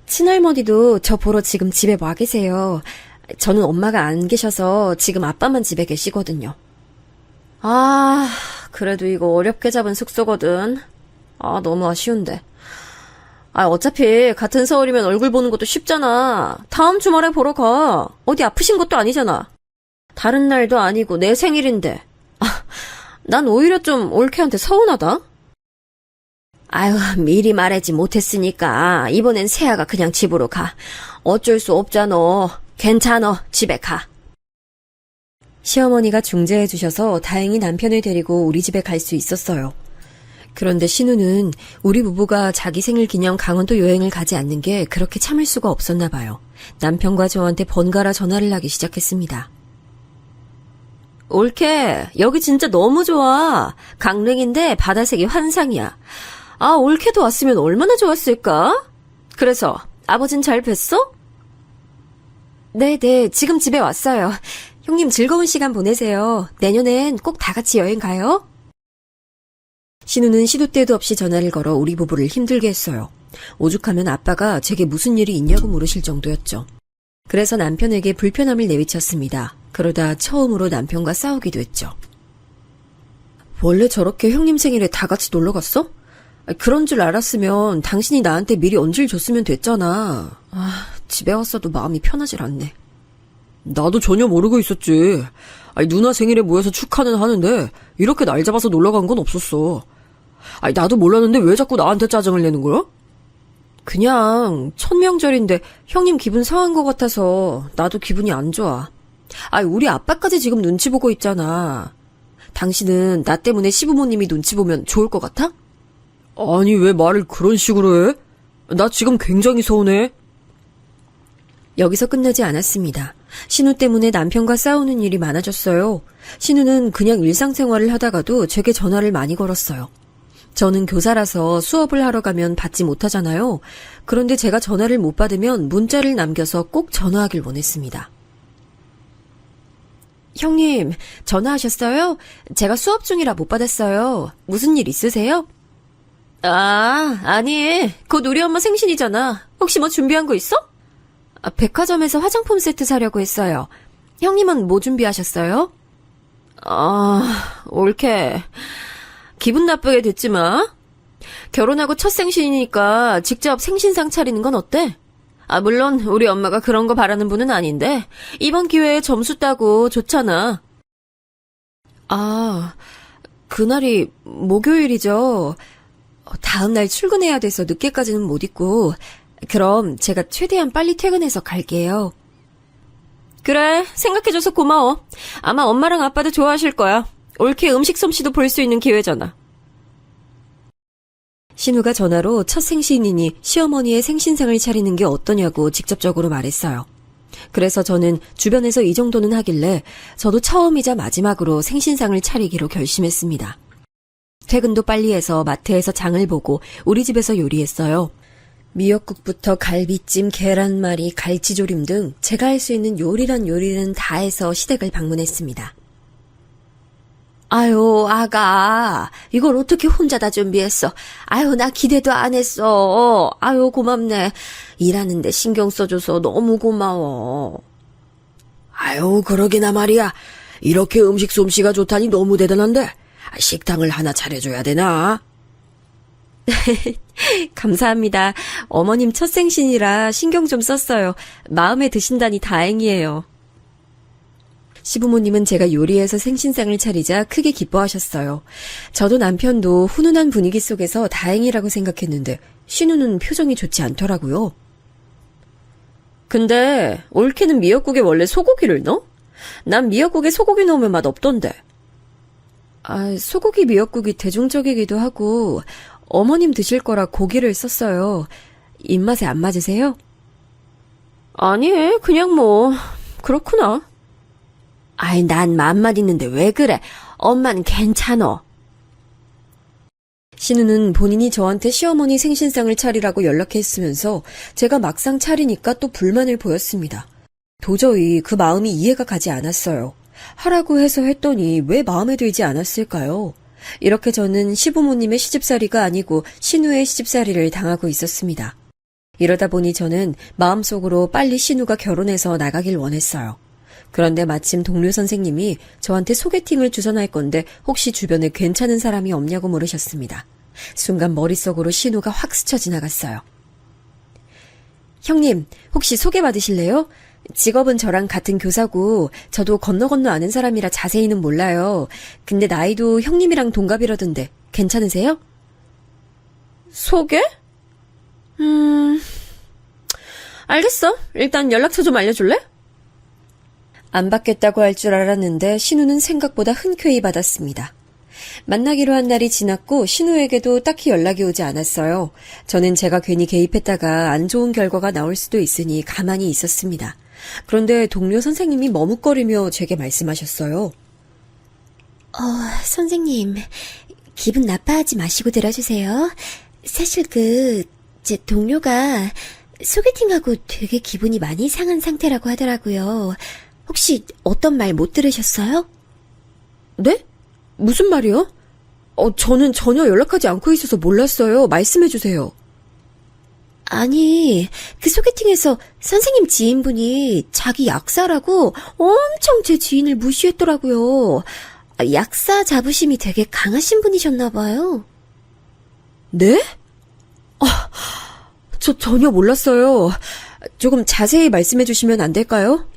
친할머니도 저 보러 지금 집에 와 계세요. 저는 엄마가 안 계셔서 지금 아빠만 집에 계시거든요. 아, 그래도 이거 어렵게 잡은 숙소거든. 아, 너무 아쉬운데. 아, 어차피 같은 서울이면 얼굴 보는 것도 쉽잖아. 다음 주말에 보러 가. 어디 아프신 것도 아니잖아. 다른 날도 아니고 내 생일인데. 아, 난 오히려 좀 올케한테 서운하다. 아유, 미리 말하지 못했으니까 이번엔 세아가 그냥 집으로 가. 어쩔 수 없잖아. 괜찮아. 집에 가. 시어머니가 중재해 주셔서 다행히 남편을 데리고 우리 집에 갈 수 있었어요. 그런데 신우는 우리 부부가 자기 생일 기념 강원도 여행을 가지 않는 게 그렇게 참을 수가 없었나 봐요. 남편과 저한테 번갈아 전화를 하기 시작했습니다. 올케, 여기 진짜 너무 좋아. 강릉인데 바다색이 환상이야. 아, 올케도 왔으면 얼마나 좋았을까? 그래서 아버진 잘 뵀어? 네네, 지금 집에 왔어요. 형님 즐거운 시간 보내세요. 내년엔 꼭 다 같이 여행 가요. 신우는 시도 때도 없이 전화를 걸어 우리 부부를 힘들게 했어요. 오죽하면 아빠가 제게 무슨 일이 있냐고 물으실 정도였죠. 그래서 남편에게 불편함을 내비쳤습니다. 그러다 처음으로 남편과 싸우기도 했죠. 원래 저렇게 형님 생일에 다 같이 놀러 갔어? 그런 줄 알았으면 당신이 나한테 미리 언질 줬으면 됐잖아. 아, 집에 왔어도 마음이 편하질 않네. 나도 전혀 모르고 있었지. 아니, 누나 생일에 모여서 축하는 하는데 이렇게 날 잡아서 놀러 간 건 없었어. 아니, 나도 몰랐는데 왜 자꾸 나한테 짜증을 내는 거야? 그냥 천명절인데 형님 기분 상한 것 같아서 나도 기분이 안 좋아. 아니, 우리 아빠까지 지금 눈치 보고 있잖아. 당신은 나 때문에 시부모님이 눈치 보면 좋을 것 같아? 아니, 왜 말을 그런 식으로 해? 나 지금 굉장히 서운해. 여기서 끝나지 않았습니다. 신우 때문에 남편과 싸우는 일이 많아졌어요. 신우는 그냥 일상생활을 하다가도 제게 전화를 많이 걸었어요. 저는 교사라서 수업을 하러 가면 받지 못하잖아요. 그런데 제가 전화를 못 받으면 문자를 남겨서 꼭 전화하길 원했습니다. 형님, 전화하셨어요? 제가 수업 중이라 못 받았어요. 무슨 일 있으세요? 아, 아니. 곧 우리 엄마 생신이잖아. 혹시 뭐 준비한 거 있어? 아, 백화점에서 화장품 세트 사려고 했어요. 형님은 뭐 준비하셨어요? 아, 올케. 기분 나쁘게 듣지 마. 결혼하고 첫 생신이니까 직접 생신상 차리는 건 어때? 아, 물론 우리 엄마가 그런 거 바라는 분은 아닌데 이번 기회에 점수 따고 좋잖아. 아, 그날이 목요일이죠. 다음 날 출근해야 돼서 늦게까지는 못 있고 그럼 제가 최대한 빨리 퇴근해서 갈게요. 그래, 생각해줘서 고마워. 아마 엄마랑 아빠도 좋아하실 거야. 올케 음식 솜씨도 볼 수 있는 기회잖아. 신우가 전화로 첫 생신이니 시어머니의 생신상을 차리는 게 어떠냐고 직접적으로 말했어요. 그래서 저는 주변에서 이 정도는 하길래 저도 처음이자 마지막으로 생신상을 차리기로 결심했습니다. 퇴근도 빨리 해서 마트에서 장을 보고 우리 집에서 요리했어요. 미역국부터 갈비찜, 계란말이, 갈치조림 등 제가 할 수 있는 요리는 다 해서 시댁을 방문했습니다. 아유, 아가, 이걸 어떻게 혼자 다 준비했어? 아유, 나 기대도 안 했어. 아유, 고맙네. 일하는데 신경 써줘서 너무 고마워. 아유, 그러기나 말이야. 이렇게 음식 솜씨가 좋다니 너무 대단한데. 식당을 하나 차려줘야 되나? 감사합니다. 어머님 첫 생신이라 신경 좀 썼어요. 마음에 드신다니 다행이에요. 시부모님은 제가 요리해서 생신상을 차리자 크게 기뻐하셨어요. 저도 남편도 훈훈한 분위기 속에서 다행이라고 생각했는데 신우는 표정이 좋지 않더라고요. 근데 올케는 미역국에 원래 소고기를 넣어? 난 미역국에 소고기 넣으면 맛 없던데. 아, 소고기 미역국이 대중적이기도 하고 어머님 드실 거라 고기를 썼어요. 입맛에 안 맞으세요? 아니, 그냥 뭐 그렇구나. 아이, 난 맘만 있는데 왜 그래? 엄마는 괜찮어. 신우는 본인이 저한테 시어머니 생신상을 차리라고 연락했으면서 제가 막상 차리니까 또 불만을 보였습니다. 도저히 그 마음이 이해가 가지 않았어요. 하라고 해서 했더니 왜 마음에 들지 않았을까요? 이렇게 저는 시부모님의 시집살이가 아니고 신우의 시집살이를 당하고 있었습니다. 이러다 보니 저는 마음속으로 빨리 신우가 결혼해서 나가길 원했어요. 그런데 마침 동료 선생님이 저한테 소개팅을 주선할 건데 혹시 주변에 괜찮은 사람이 없냐고 물으셨습니다. 순간 머릿속으로 신우가 확 스쳐 지나갔어요. 형님, 혹시 소개받으실래요? 직업은 저랑 같은 교사고 저도 건너 아는 사람이라 자세히는 몰라요. 근데 나이도 형님이랑 동갑이라던데 괜찮으세요? 소개? 알겠어. 일단 연락처 좀 알려줄래? 안 받겠다고 할 줄 알았는데 신우는 생각보다 흔쾌히 받았습니다. 만나기로 한 날이 지났고 신우에게도 딱히 연락이 오지 않았어요. 저는 제가 괜히 개입했다가 안 좋은 결과가 나올 수도 있으니 가만히 있었습니다. 그런데 동료 선생님이 머뭇거리며 제게 말씀하셨어요. 선생님, 기분 나빠하지 마시고 들어주세요. 사실 제 동료가 소개팅하고 되게 기분이 많이 상한 상태라고 하더라고요. 혹시 어떤 말 못 들으셨어요? 네? 무슨 말이요? 저는 전혀 연락하지 않고 있어서 몰랐어요. 말씀해주세요. 아니, 그 소개팅에서 선생님 지인분이 자기 약사라고 엄청 제 지인을 무시했더라고요. 약사 자부심이 되게 강하신 분이셨나봐요. 네? 저 전혀 몰랐어요. 조금 자세히 말씀해주시면 안 될까요?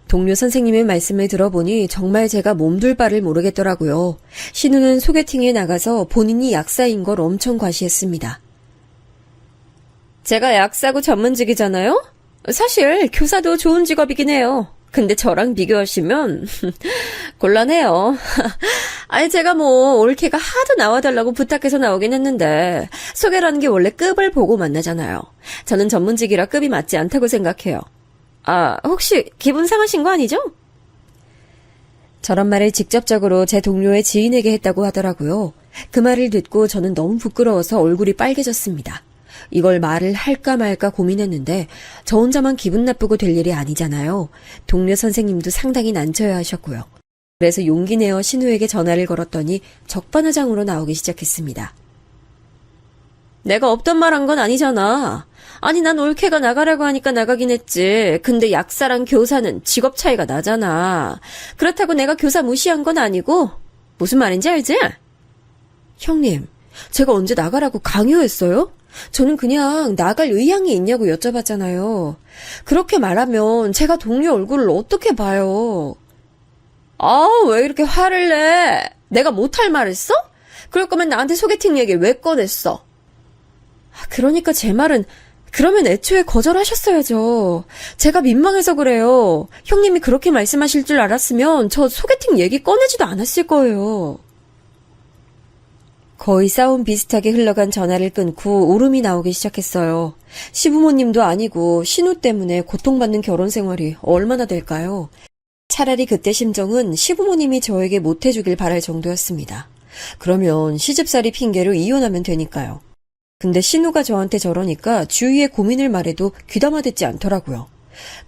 동료 선생님의 말씀을 들어보니 정말 제가 몸둘 바를 모르겠더라고요. 신우는 소개팅에 나가서 본인이 약사인 걸 엄청 과시했습니다. 제가 약사고 전문직이잖아요? 사실 교사도 좋은 직업이긴 해요. 근데 저랑 비교하시면 곤란해요. 아니 제가 올케가 하도 나와달라고 부탁해서 나오긴 했는데 소개라는 게 원래 급을 보고 만나잖아요. 저는 전문직이라 급이 맞지 않다고 생각해요. 혹시 기분 상하신 거 아니죠? 저런 말을 직접적으로 제 동료의 지인에게 했다고 하더라고요. 그 말을 듣고 저는 너무 부끄러워서 얼굴이 빨개졌습니다. 이걸 말을 할까 말까 고민했는데 저 혼자만 기분 나쁘고 될 일이 아니잖아요. 동료 선생님도 상당히 난처해 하셨고요. 그래서 용기 내어 신우에게 전화를 걸었더니 적반하장으로 나오기 시작했습니다. 내가 없던 말 한 건 아니잖아. 아니 난 올케가 나가라고 하니까 나가긴 했지. 근데 약사랑 교사는 직업 차이가 나잖아. 그렇다고 내가 교사 무시한 건 아니고 무슨 말인지 알지? 형님, 제가 언제 나가라고 강요했어요? 저는 그냥 나갈 의향이 있냐고 여쭤봤잖아요. 그렇게 말하면 제가 동료 얼굴을 어떻게 봐요? 왜 이렇게 화를 내? 내가 못할 말 했어? 그럴 거면 나한테 소개팅 얘기 왜 꺼냈어? 그러니까 제 말은 그러면 애초에 거절하셨어야죠. 제가 민망해서 그래요. 형님이 그렇게 말씀하실 줄 알았으면 저 소개팅 얘기 꺼내지도 않았을 거예요. 거의 싸움 비슷하게 흘러간 전화를 끊고 울음이 나오기 시작했어요. 시부모님도 아니고 신우 때문에 고통받는 결혼 생활이 얼마나 될까요? 차라리 그때 심정은 시부모님이 저에게 못해주길 바랄 정도였습니다. 그러면 시집살이 핑계로 이혼하면 되니까요. 근데 신우가 저한테 저러니까 주위에 고민을 말해도 귀담아 듣지 않더라고요.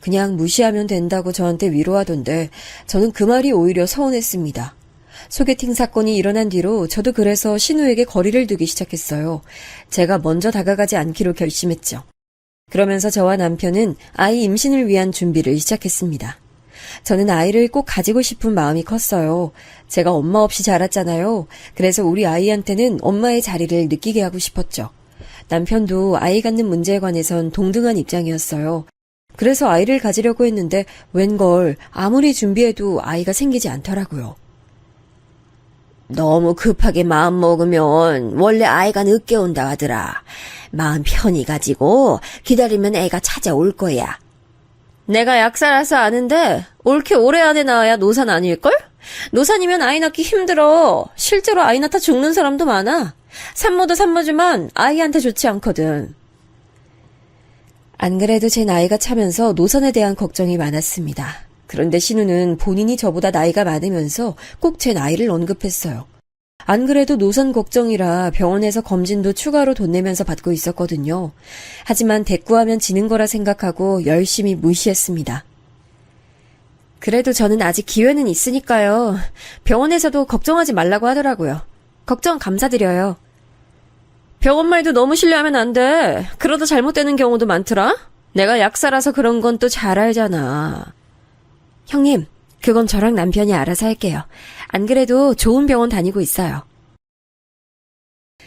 그냥 무시하면 된다고 저한테 위로하던데 저는 그 말이 오히려 서운했습니다. 소개팅 사건이 일어난 뒤로 저도 그래서 신우에게 거리를 두기 시작했어요. 제가 먼저 다가가지 않기로 결심했죠. 그러면서 저와 남편은 아이 임신을 위한 준비를 시작했습니다. 저는 아이를 꼭 가지고 싶은 마음이 컸어요. 제가 엄마 없이 자랐잖아요. 그래서 우리 아이한테는 엄마의 자리를 느끼게 하고 싶었죠. 남편도 아이 갖는 문제에 관해선 동등한 입장이었어요. 그래서 아이를 가지려고 했는데 웬걸 아무리 준비해도 아이가 생기지 않더라고요. 너무 급하게 마음 먹으면 원래 아이가 늦게 온다 하더라. 마음 편히 가지고 기다리면 애가 찾아올 거야. 내가 약사라서 아는데 올케 올해 안에 낳아야 노산 아닐걸? 노산이면 아이 낳기 힘들어. 실제로 아이 낳다 죽는 사람도 많아. 산모도 산모지만 아이한테 좋지 않거든. 안 그래도 제 나이가 차면서 노산에 대한 걱정이 많았습니다. 그런데 신우는 본인이 저보다 나이가 많으면서 꼭 제 나이를 언급했어요. 안 그래도 노산 걱정이라 병원에서 검진도 추가로 돈 내면서 받고 있었거든요. 하지만 대꾸하면 지는 거라 생각하고 열심히 무시했습니다. 그래도 저는 아직 기회는 있으니까요. 병원에서도 걱정하지 말라고 하더라고요. 걱정 감사드려요. 병원 말도 너무 신뢰하면 안 돼. 그러다 잘못되는 경우도 많더라. 내가 약사라서 그런 건 또 잘 알잖아. 형님, 그건 저랑 남편이 알아서 할게요. 안 그래도 좋은 병원 다니고 있어요.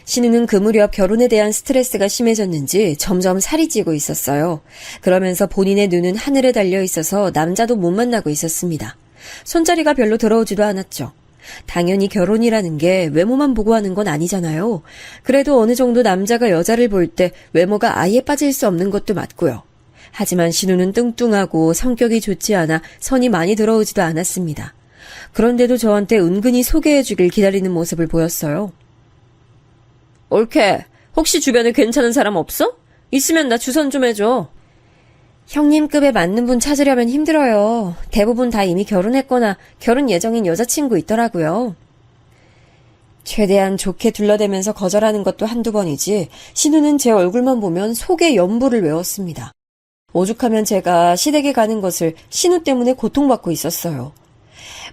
신우는 그 무렵 결혼에 대한 스트레스가 심해졌는지 점점 살이 찌고 있었어요. 그러면서 본인의 눈은 하늘에 달려 있어서 남자도 못 만나고 있었습니다. 손자리가 별로 들어오지도 않았죠. 당연히 결혼이라는 게 외모만 보고 하는 건 아니잖아요. 그래도 어느 정도 남자가 여자를 볼 때 외모가 아예 빠질 수 없는 것도 맞고요. 하지만 신우는 뚱뚱하고 성격이 좋지 않아 선이 많이 들어오지도 않았습니다. 그런데도 저한테 은근히 소개해주길 기다리는 모습을 보였어요. 올케, 혹시 주변에 괜찮은 사람 없어? 있으면 나 주선 좀 해줘. 형님급에 맞는 분 찾으려면 힘들어요. 대부분 다 이미 결혼했거나 결혼 예정인 여자친구 있더라고요. 최대한 좋게 둘러대면서 거절하는 것도 한두 번이지 신우는 제 얼굴만 보면 속에 연부를 외웠습니다. 오죽하면 제가 시댁에 가는 것을 신우 때문에 고통받고 있었어요.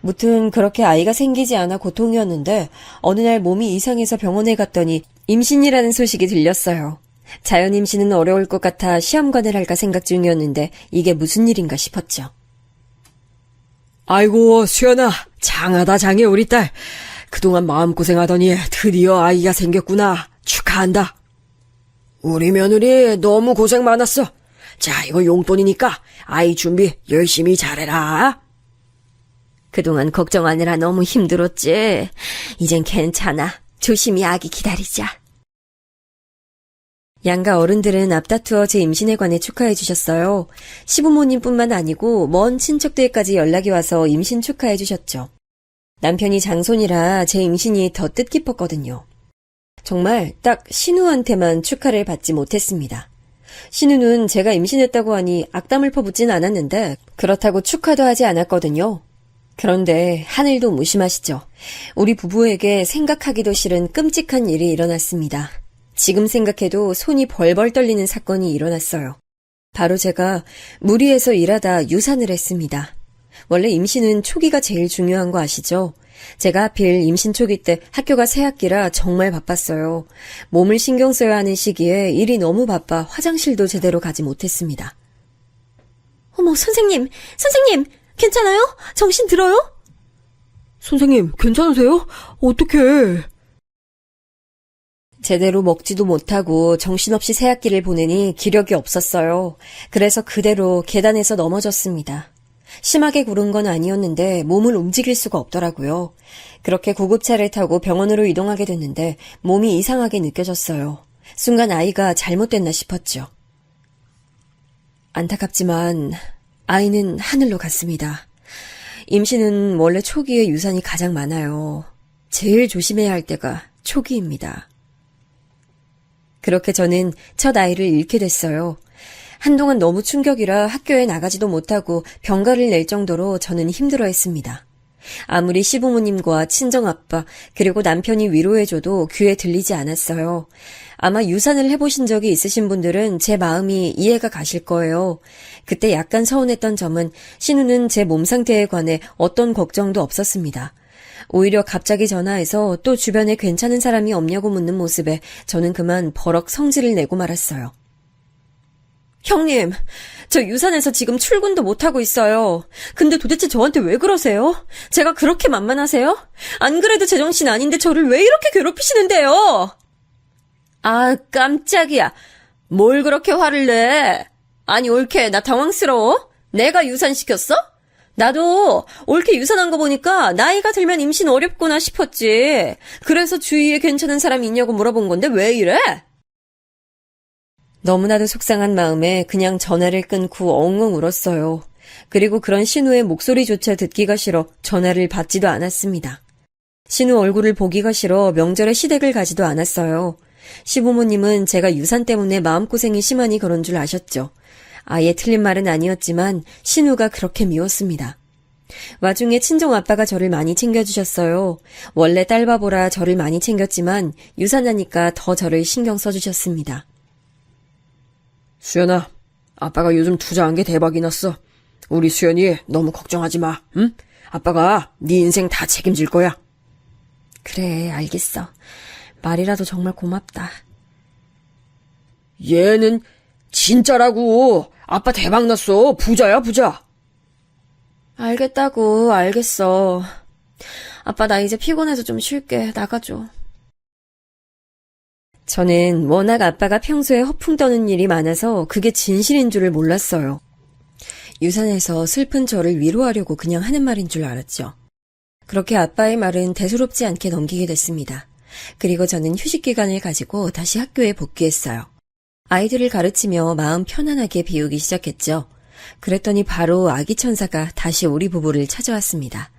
무튼 그렇게 아이가 생기지 않아 고통이었는데 어느 날 몸이 이상해서 병원에 갔더니 임신이라는 소식이 들렸어요. 자연 임신은 어려울 것 같아 시험관을 할까 생각 중이었는데 이게 무슨 일인가 싶었죠. 아이고, 수연아. 장하다, 장해, 우리 딸. 그동안 마음고생하더니 드디어 아이가 생겼구나. 축하한다. 우리 며느리 너무 고생 많았어. 자, 이거 용돈이니까 아이 준비 열심히 잘해라. 그동안 걱정하느라 너무 힘들었지. 이젠 괜찮아. 조심히 아기 기다리자. 양가 어른들은 앞다투어 제 임신에 관해 축하해 주셨어요. 시부모님뿐만 아니고 먼 친척들까지 연락이 와서 임신 축하해 주셨죠. 남편이 장손이라 제 임신이 더 뜻깊었거든요. 정말 딱 신우한테만 축하를 받지 못했습니다. 신우는 제가 임신했다고 하니 악담을 퍼붓진 않았는데 그렇다고 축하도 하지 않았거든요. 그런데 하늘도 무심하시죠. 우리 부부에게 생각하기도 싫은 끔찍한 일이 일어났습니다. 지금 생각해도 손이 벌벌 떨리는 사건이 일어났어요. 바로 제가 무리해서 일하다 유산을 했습니다. 원래 임신은 초기가 제일 중요한 거 아시죠? 제가 하필 임신 초기 때 학교가 새학기라 정말 바빴어요. 몸을 신경 써야 하는 시기에 일이 너무 바빠 화장실도 제대로 가지 못했습니다. 어머, 선생님, 괜찮아요? 정신 들어요? 선생님, 괜찮으세요? 어떡해. 제대로 먹지도 못하고 정신없이 새학기를 보내니 기력이 없었어요. 그래서 그대로 계단에서 넘어졌습니다. 심하게 구른 건 아니었는데 몸을 움직일 수가 없더라고요. 그렇게 구급차를 타고 병원으로 이동하게 됐는데 몸이 이상하게 느껴졌어요. 순간 아이가 잘못됐나 싶었죠. 안타깝지만 아이는 하늘로 갔습니다. 임신은 원래 초기에 유산이 가장 많아요. 제일 조심해야 할 때가 초기입니다. 그렇게 저는 첫 아이를 잃게 됐어요. 한동안 너무 충격이라 학교에 나가지도 못하고 병가를 낼 정도로 저는 힘들어했습니다. 아무리 시부모님과 친정아빠 그리고 남편이 위로해줘도 귀에 들리지 않았어요. 아마 유산을 해보신 적이 있으신 분들은 제 마음이 이해가 가실 거예요. 그때 약간 서운했던 점은 신우는 제 몸 상태에 관해 어떤 걱정도 없었습니다. 오히려 갑자기 전화해서 또 주변에 괜찮은 사람이 없냐고 묻는 모습에 저는 그만 버럭 성질을 내고 말았어요. 형님, 저 유산해서 지금 출근도 못하고 있어요. 근데 도대체 저한테 왜 그러세요? 제가 그렇게 만만하세요? 안 그래도 제정신 아닌데 저를 왜 이렇게 괴롭히시는데요? 아, 깜짝이야. 뭘 그렇게 화를 내? 아니, 올케, 나 당황스러워? 내가 유산시켰어? 나도 올케 유산한 거 보니까 나이가 들면 임신 어렵구나 싶었지. 그래서 주위에 괜찮은 사람 있냐고 물어본 건데 왜 이래? 너무나도 속상한 마음에 그냥 전화를 끊고 엉엉 울었어요. 그리고 그런 신우의 목소리조차 듣기가 싫어 전화를 받지도 않았습니다. 신우 얼굴을 보기가 싫어 명절에 시댁을 가지도 않았어요. 시부모님은 제가 유산 때문에 마음고생이 심하니 그런 줄 아셨죠. 아예 틀린 말은 아니었지만 신우가 그렇게 미웠습니다. 와중에 친정아빠가 저를 많이 챙겨주셨어요. 원래 딸바보라 저를 많이 챙겼지만 유산하니까 더 저를 신경 써주셨습니다. 수연아, 아빠가 요즘 투자한 게 대박이 났어. 우리 수연이 너무 걱정하지 마, 응? 아빠가 네 인생 다 책임질 거야. 그래, 알겠어. 말이라도 정말 고맙다. 얘는 진짜라고. 아빠 대박났어. 부자야, 부자. 알겠다고, 알겠어. 아빠 나 이제 피곤해서 좀 쉴게. 나가줘. 저는 워낙 아빠가 평소에 허풍 떠는 일이 많아서 그게 진실인 줄을 몰랐어요. 유산해서 슬픈 저를 위로하려고 그냥 하는 말인 줄 알았죠. 그렇게 아빠의 말은 대수롭지 않게 넘기게 됐습니다. 그리고 저는 휴식 기간을 가지고 다시 학교에 복귀했어요. 아이들을 가르치며 마음 편안하게 비우기 시작했죠. 그랬더니 바로 아기 천사가 다시 우리 부부를 찾아왔습니다.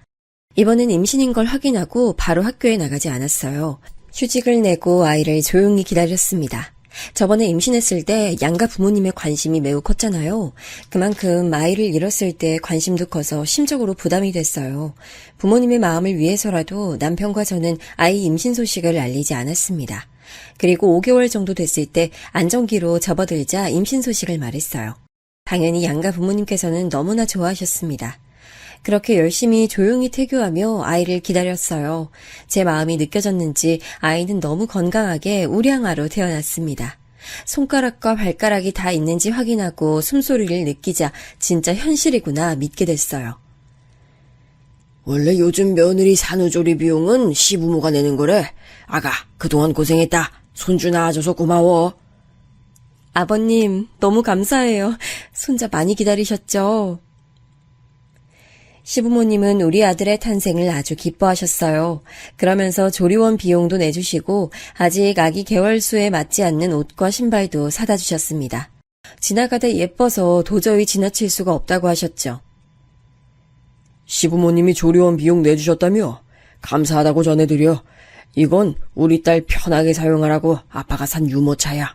이번엔 임신인 걸 확인하고 바로 학교에 나가지 않았어요. 휴직을 내고 아이를 조용히 기다렸습니다. 저번에 임신했을 때 양가 부모님의 관심이 매우 컸잖아요. 그만큼 아이를 잃었을 때 관심도 커서 심적으로 부담이 됐어요. 부모님의 마음을 위해서라도 남편과 저는 아이 임신 소식을 알리지 않았습니다. 그리고 5개월 정도 됐을 때 안정기로 접어들자 임신 소식을 말했어요. 당연히 양가 부모님께서는 너무나 좋아하셨습니다. 그렇게 열심히 조용히 태교하며 아이를 기다렸어요. 제 마음이 느껴졌는지 아이는 너무 건강하게 우량아로 태어났습니다. 손가락과 발가락이 다 있는지 확인하고 숨소리를 느끼자 진짜 현실이구나 믿게 됐어요. 원래 요즘 며느리 산후조리 비용은 시부모가 내는 거래. 아가, 그동안 고생했다. 손주 낳아줘서 고마워. 아버님, 너무 감사해요. 손자 많이 기다리셨죠? 시부모님은 우리 아들의 탄생을 아주 기뻐하셨어요. 그러면서 조리원 비용도 내주시고 아직 아기 개월수에 맞지 않는 옷과 신발도 사다 주셨습니다. 지나가다 예뻐서 도저히 지나칠 수가 없다고 하셨죠. 시부모님이 조리원 비용 내주셨다며? 감사하다고 전해드려. 이건 우리 딸 편하게 사용하라고 아빠가 산 유모차야.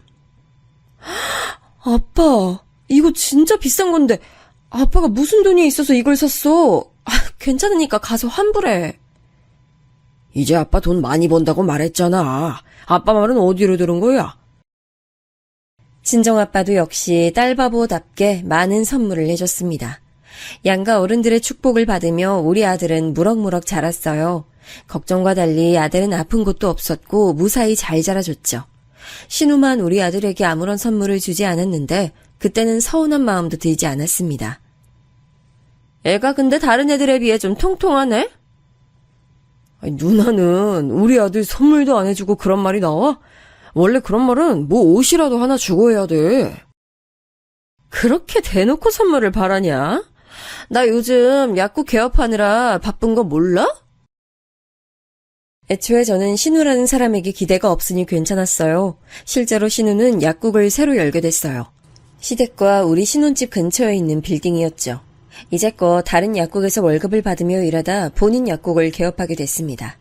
아빠, 이거 진짜 비싼 건데 아빠가 무슨 돈이 있어서 이걸 샀어? 괜찮으니까 가서 환불해. 이제 아빠 돈 많이 번다고 말했잖아. 아빠 말은 어디로 들은 거야? 친정아빠도 역시 딸바보답게 많은 선물을 해줬습니다. 양가 어른들의 축복을 받으며 우리 아들은 무럭무럭 자랐어요. 걱정과 달리 아들은 아픈 곳도 없었고 무사히 잘 자라줬죠. 신우만 우리 아들에게 아무런 선물을 주지 않았는데 그때는 서운한 마음도 들지 않았습니다. 애가 근데 다른 애들에 비해 좀 통통하네? 아니, 누나는 우리 아들 선물도 안 해주고 그런 말이 나와? 원래 그런 말은 뭐 옷이라도 하나 주고 해야 돼. 그렇게 대놓고 선물을 바라냐? 나 요즘 약국 개업하느라 바쁜 거 몰라? 애초에 저는 신우라는 사람에게 기대가 없으니 괜찮았어요. 실제로 신우는 약국을 새로 열게 됐어요. 시댁과 우리 신혼집 근처에 있는 빌딩이었죠. 이제껏 다른 약국에서 월급을 받으며 일하다 본인 약국을 개업하게 됐습니다.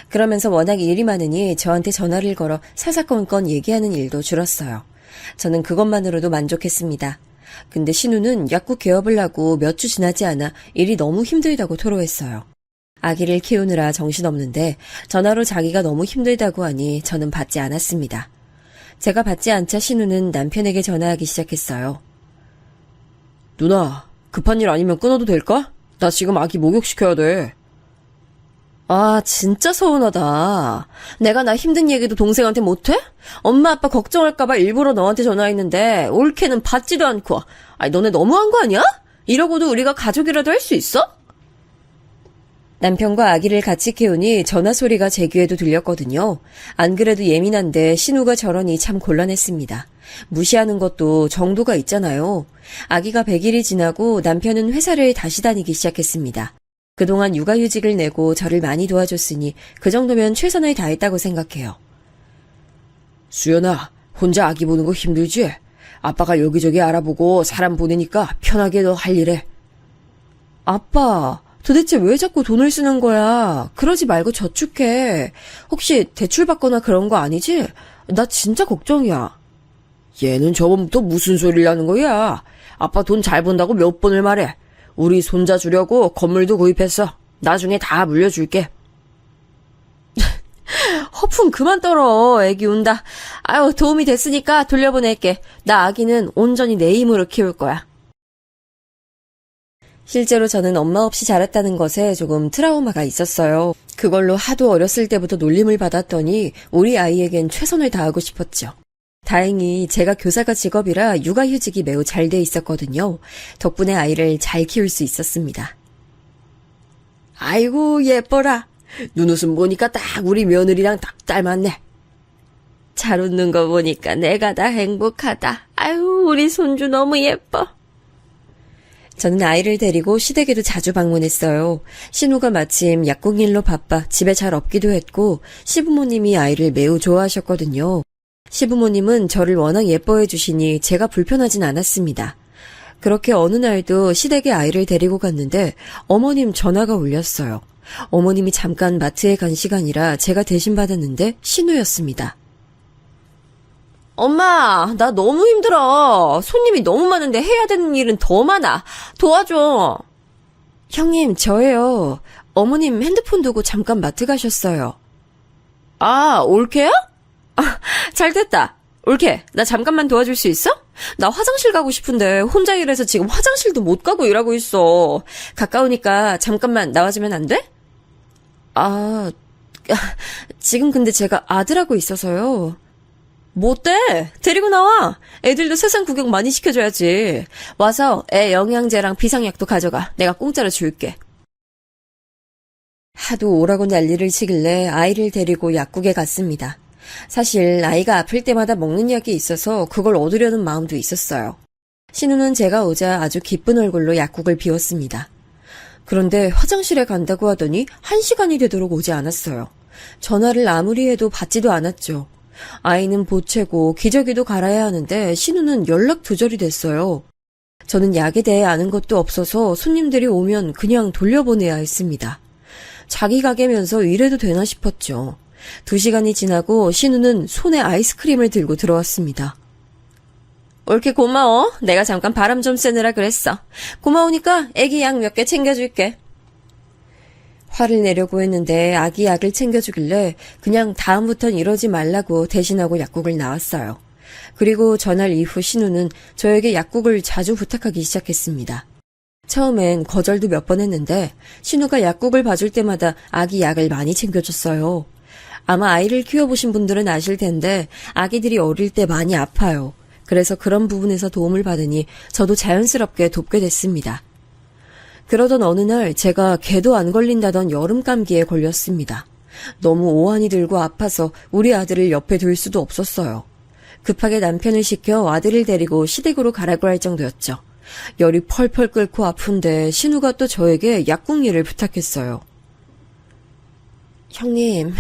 그러면서 워낙 일이 많으니 저한테 전화를 걸어 사사건건 얘기하는 일도 줄었어요. 저는 그것만으로도 만족했습니다. 근데 신우는 약국 개업을 하고 몇 주 지나지 않아 일이 너무 힘들다고 토로했어요. 아기를 키우느라 정신없는데 전화로 자기가 너무 힘들다고 하니 저는 받지 않았습니다. 제가 받지 않자 신우는 남편에게 전화하기 시작했어요. 누나, 급한 일 아니면 끊어도 될까? 나 지금 아기 목욕시켜야 돼. 아, 진짜 서운하다. 내가 나 힘든 얘기도 동생한테 못해? 엄마 아빠 걱정할까봐 일부러 너한테 전화했는데 올케는 받지도 않고. 아니, 너네 너무한 거 아니야? 이러고도 우리가 가족이라도 할 수 있어? 남편과 아기를 같이 키우니 전화 소리가 제 귀에도 들렸거든요. 안 그래도 예민한데 신우가 저러니 참 곤란했습니다. 무시하는 것도 정도가 있잖아요. 아기가 100일이 지나고 남편은 회사를 다시 다니기 시작했습니다. 그동안 육아휴직을 내고 저를 많이 도와줬으니 그 정도면 최선을 다했다고 생각해요. 수연아, 혼자 아기 보는 거 힘들지? 아빠가 여기저기 알아보고 사람 보내니까 편하게 너 할 일해. 아빠, 도대체 왜 자꾸 돈을 쓰는 거야? 그러지 말고 저축해. 혹시 대출 받거나 그런 거 아니지? 나 진짜 걱정이야. 얘는 저번부터 무슨 소리를 하는 거야? 아빠 돈 잘 번다고 몇 번을 말해. 우리 손자 주려고 건물도 구입했어. 나중에 다 물려줄게. 허풍 그만 떨어. 애기 운다. 아유, 도움이 됐으니까 돌려보낼게. 나 아기는 온전히 내 힘으로 키울 거야. 실제로 저는 엄마 없이 자랐다는 것에 조금 트라우마가 있었어요. 그걸로 하도 어렸을 때부터 놀림을 받았더니 우리 아이에겐 최선을 다하고 싶었죠. 다행히 제가 교사가 직업이라 육아휴직이 매우 잘 돼 있었거든요. 덕분에 아이를 잘 키울 수 있었습니다. 아이고, 예뻐라. 눈웃음 보니까 딱 우리 며느리랑 딱 닮았네. 잘 웃는 거 보니까 내가 다 행복하다. 아유, 우리 손주 너무 예뻐. 저는 아이를 데리고 시댁에도 자주 방문했어요. 신우가 마침 약국일로 바빠 집에 잘 없기도 했고 시부모님이 아이를 매우 좋아하셨거든요. 시부모님은 저를 워낙 예뻐해 주시니 제가 불편하진 않았습니다. 그렇게 어느 날도 시댁에 아이를 데리고 갔는데 어머님 전화가 울렸어요. 어머님이 잠깐 마트에 간 시간이라 제가 대신 받았는데 신우였습니다. 엄마, 나 너무 힘들어. 손님이 너무 많은데 해야 되는 일은 더 많아. 도와줘. 형님, 저예요. 어머님 핸드폰 두고 잠깐 마트 가셨어요. 아, 올케야? 아, 잘 됐다. 올케, 나 잠깐만 도와줄 수 있어? 나 화장실 가고 싶은데 혼자 일해서 지금 화장실도 못 가고 일하고 있어. 가까우니까 잠깐만 나와주면 안 돼? 지금 근데 제가 아들하고 있어서요. 뭐 어때? 데리고 나와. 애들도 세상 구경 많이 시켜줘야지. 와서 애 영양제랑 비상약도 가져가. 내가 공짜로 줄게. 하도 오라고 난리를 치길래 아이를 데리고 약국에 갔습니다. 사실 아이가 아플 때마다 먹는 약이 있어서 그걸 얻으려는 마음도 있었어요. 신우는 제가 오자 아주 기쁜 얼굴로 약국을 비웠습니다. 그런데 화장실에 간다고 하더니 1시간이 되도록 오지 않았어요. 전화를 아무리 해도 받지도 않았죠. 아이는 보채고 기저귀도 갈아야 하는데 신우는 연락 두절이 됐어요. 저는 약에 대해 아는 것도 없어서 손님들이 오면 그냥 돌려보내야 했습니다. 자기 가게면서 이래도 되나 싶었죠. 2시간이 지나고 신우는 손에 아이스크림을 들고 들어왔습니다. 올케 고마워. 내가 잠깐 바람 좀 쐬느라 그랬어. 고마우니까 애기 약 몇 개 챙겨줄게. 화를 내려고 했는데 아기 약을 챙겨주길래 그냥 다음부턴 이러지 말라고 대신하고 약국을 나왔어요. 그리고 전날 이후 신우는 저에게 약국을 자주 부탁하기 시작했습니다. 처음엔 거절도 몇 번 했는데 신우가 약국을 봐줄 때마다 아기 약을 많이 챙겨줬어요. 아마 아이를 키워보신 분들은 아실 텐데 아기들이 어릴 때 많이 아파요. 그래서 그런 부분에서 도움을 받으니 저도 자연스럽게 돕게 됐습니다. 그러던 어느 날 제가 개도 안 걸린다던 여름 감기에 걸렸습니다. 너무 오한이 들고 아파서 우리 아들을 옆에 둘 수도 없었어요. 급하게 남편을 시켜 아들을 데리고 시댁으로 가라고 할 정도였죠. 열이 펄펄 끓고 아픈데 신우가 또 저에게 약국 일을 부탁했어요. 형님,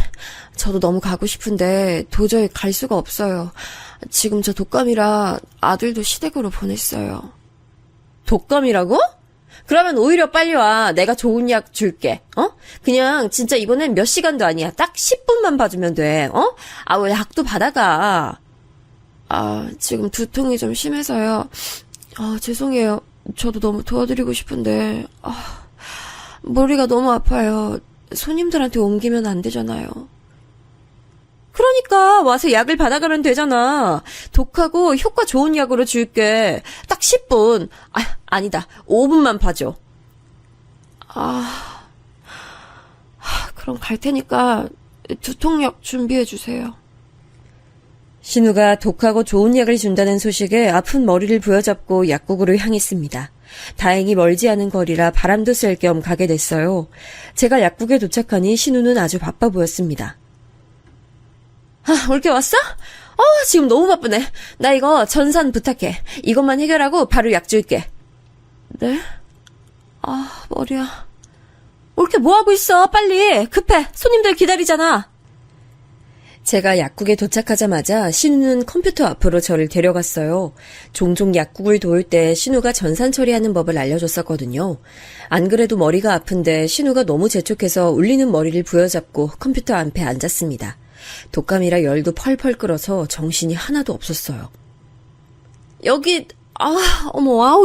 저도 너무 가고 싶은데 도저히 갈 수가 없어요. 지금 저 독감이라 아들도 시댁으로 보냈어요. 독감이라고? 그러면 오히려 빨리 와. 내가 좋은 약 줄게. 그냥 진짜 이번엔 몇 시간도 아니야. 딱 10분만 봐주면 돼. 왜 약도 받아가. 지금 두통이 좀 심해서요. 죄송해요. 저도 너무 도와드리고 싶은데, 머리가 너무 아파요. 손님들한테 옮기면 안 되잖아요. 그러니까 와서 약을 받아가면 되잖아. 독하고 효과 좋은 약으로 줄게. 딱 10분. 아니다. 5분만 봐줘. 그럼 갈 테니까 두통약 준비해 주세요. 신우가 독하고 좋은 약을 준다는 소식에 아픈 머리를 부여잡고 약국으로 향했습니다. 다행히 멀지 않은 거리라 바람도 쐴 겸 가게 됐어요. 제가 약국에 도착하니 신우는 아주 바빠 보였습니다. 올게 왔어? 지금 너무 바쁘네. 나 이거 전산 부탁해. 이것만 해결하고 바로 약 줄게. 네? 머리야. 올게 뭐하고 있어? 빨리. 급해. 손님들 기다리잖아. 제가 약국에 도착하자마자 신우는 컴퓨터 앞으로 저를 데려갔어요. 종종 약국을 도울 때 신우가 전산 처리하는 법을 알려줬었거든요. 안 그래도 머리가 아픈데 신우가 너무 재촉해서 울리는 머리를 부여잡고 컴퓨터 앞에 앉았습니다. 독감이라 열도 펄펄 끓어서 정신이 하나도 없었어요. 여기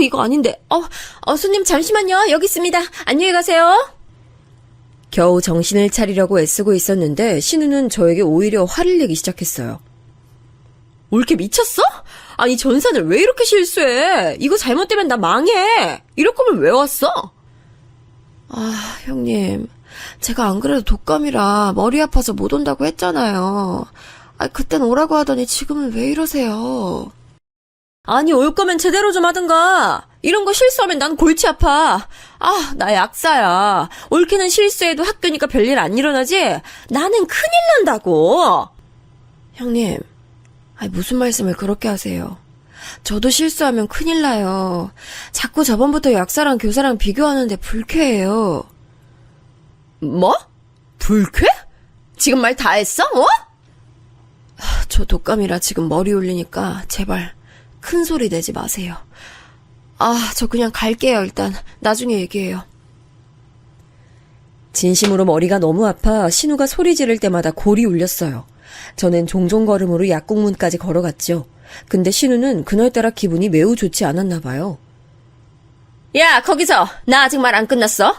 이거 아닌데. 손님 잠시만요. 여기 있습니다. 안녕히 가세요. 겨우 정신을 차리려고 애쓰고 있었는데 신우는 저에게 오히려 화를 내기 시작했어요. 올케 미쳤어? 아니 전산을 왜 이렇게 실수해? 이거 잘못되면 나 망해. 이럴 거면 왜 왔어? 형님, 제가 안 그래도 독감이라 머리 아파서 못 온다고 했잖아요. 그땐 오라고 하더니 지금은 왜 이러세요? 아니, 올 거면 제대로 좀 하든가. 이런 거 실수하면 난 골치 아파. 나 약사야. 옳게는 실수해도 학교니까 별일 안 일어나지? 나는 큰일 난다고. 형님, 무슨 말씀을 그렇게 하세요? 저도 실수하면 큰일 나요. 자꾸 저번부터 약사랑 교사랑 비교하는데 불쾌해요. 뭐? 불쾌? 지금 말 다 했어? 저 독감이라 지금 머리 울리니까 제발 큰 소리 내지 마세요. 저 그냥 갈게요. 일단 나중에 얘기해요. 진심으로 머리가 너무 아파 신우가 소리 지를 때마다 골이 울렸어요. 저는 종종 걸음으로 약국문까지 걸어갔죠. 근데 신우는 그날따라 기분이 매우 좋지 않았나 봐요. 야, 거기서! 나 아직 말 안 끝났어?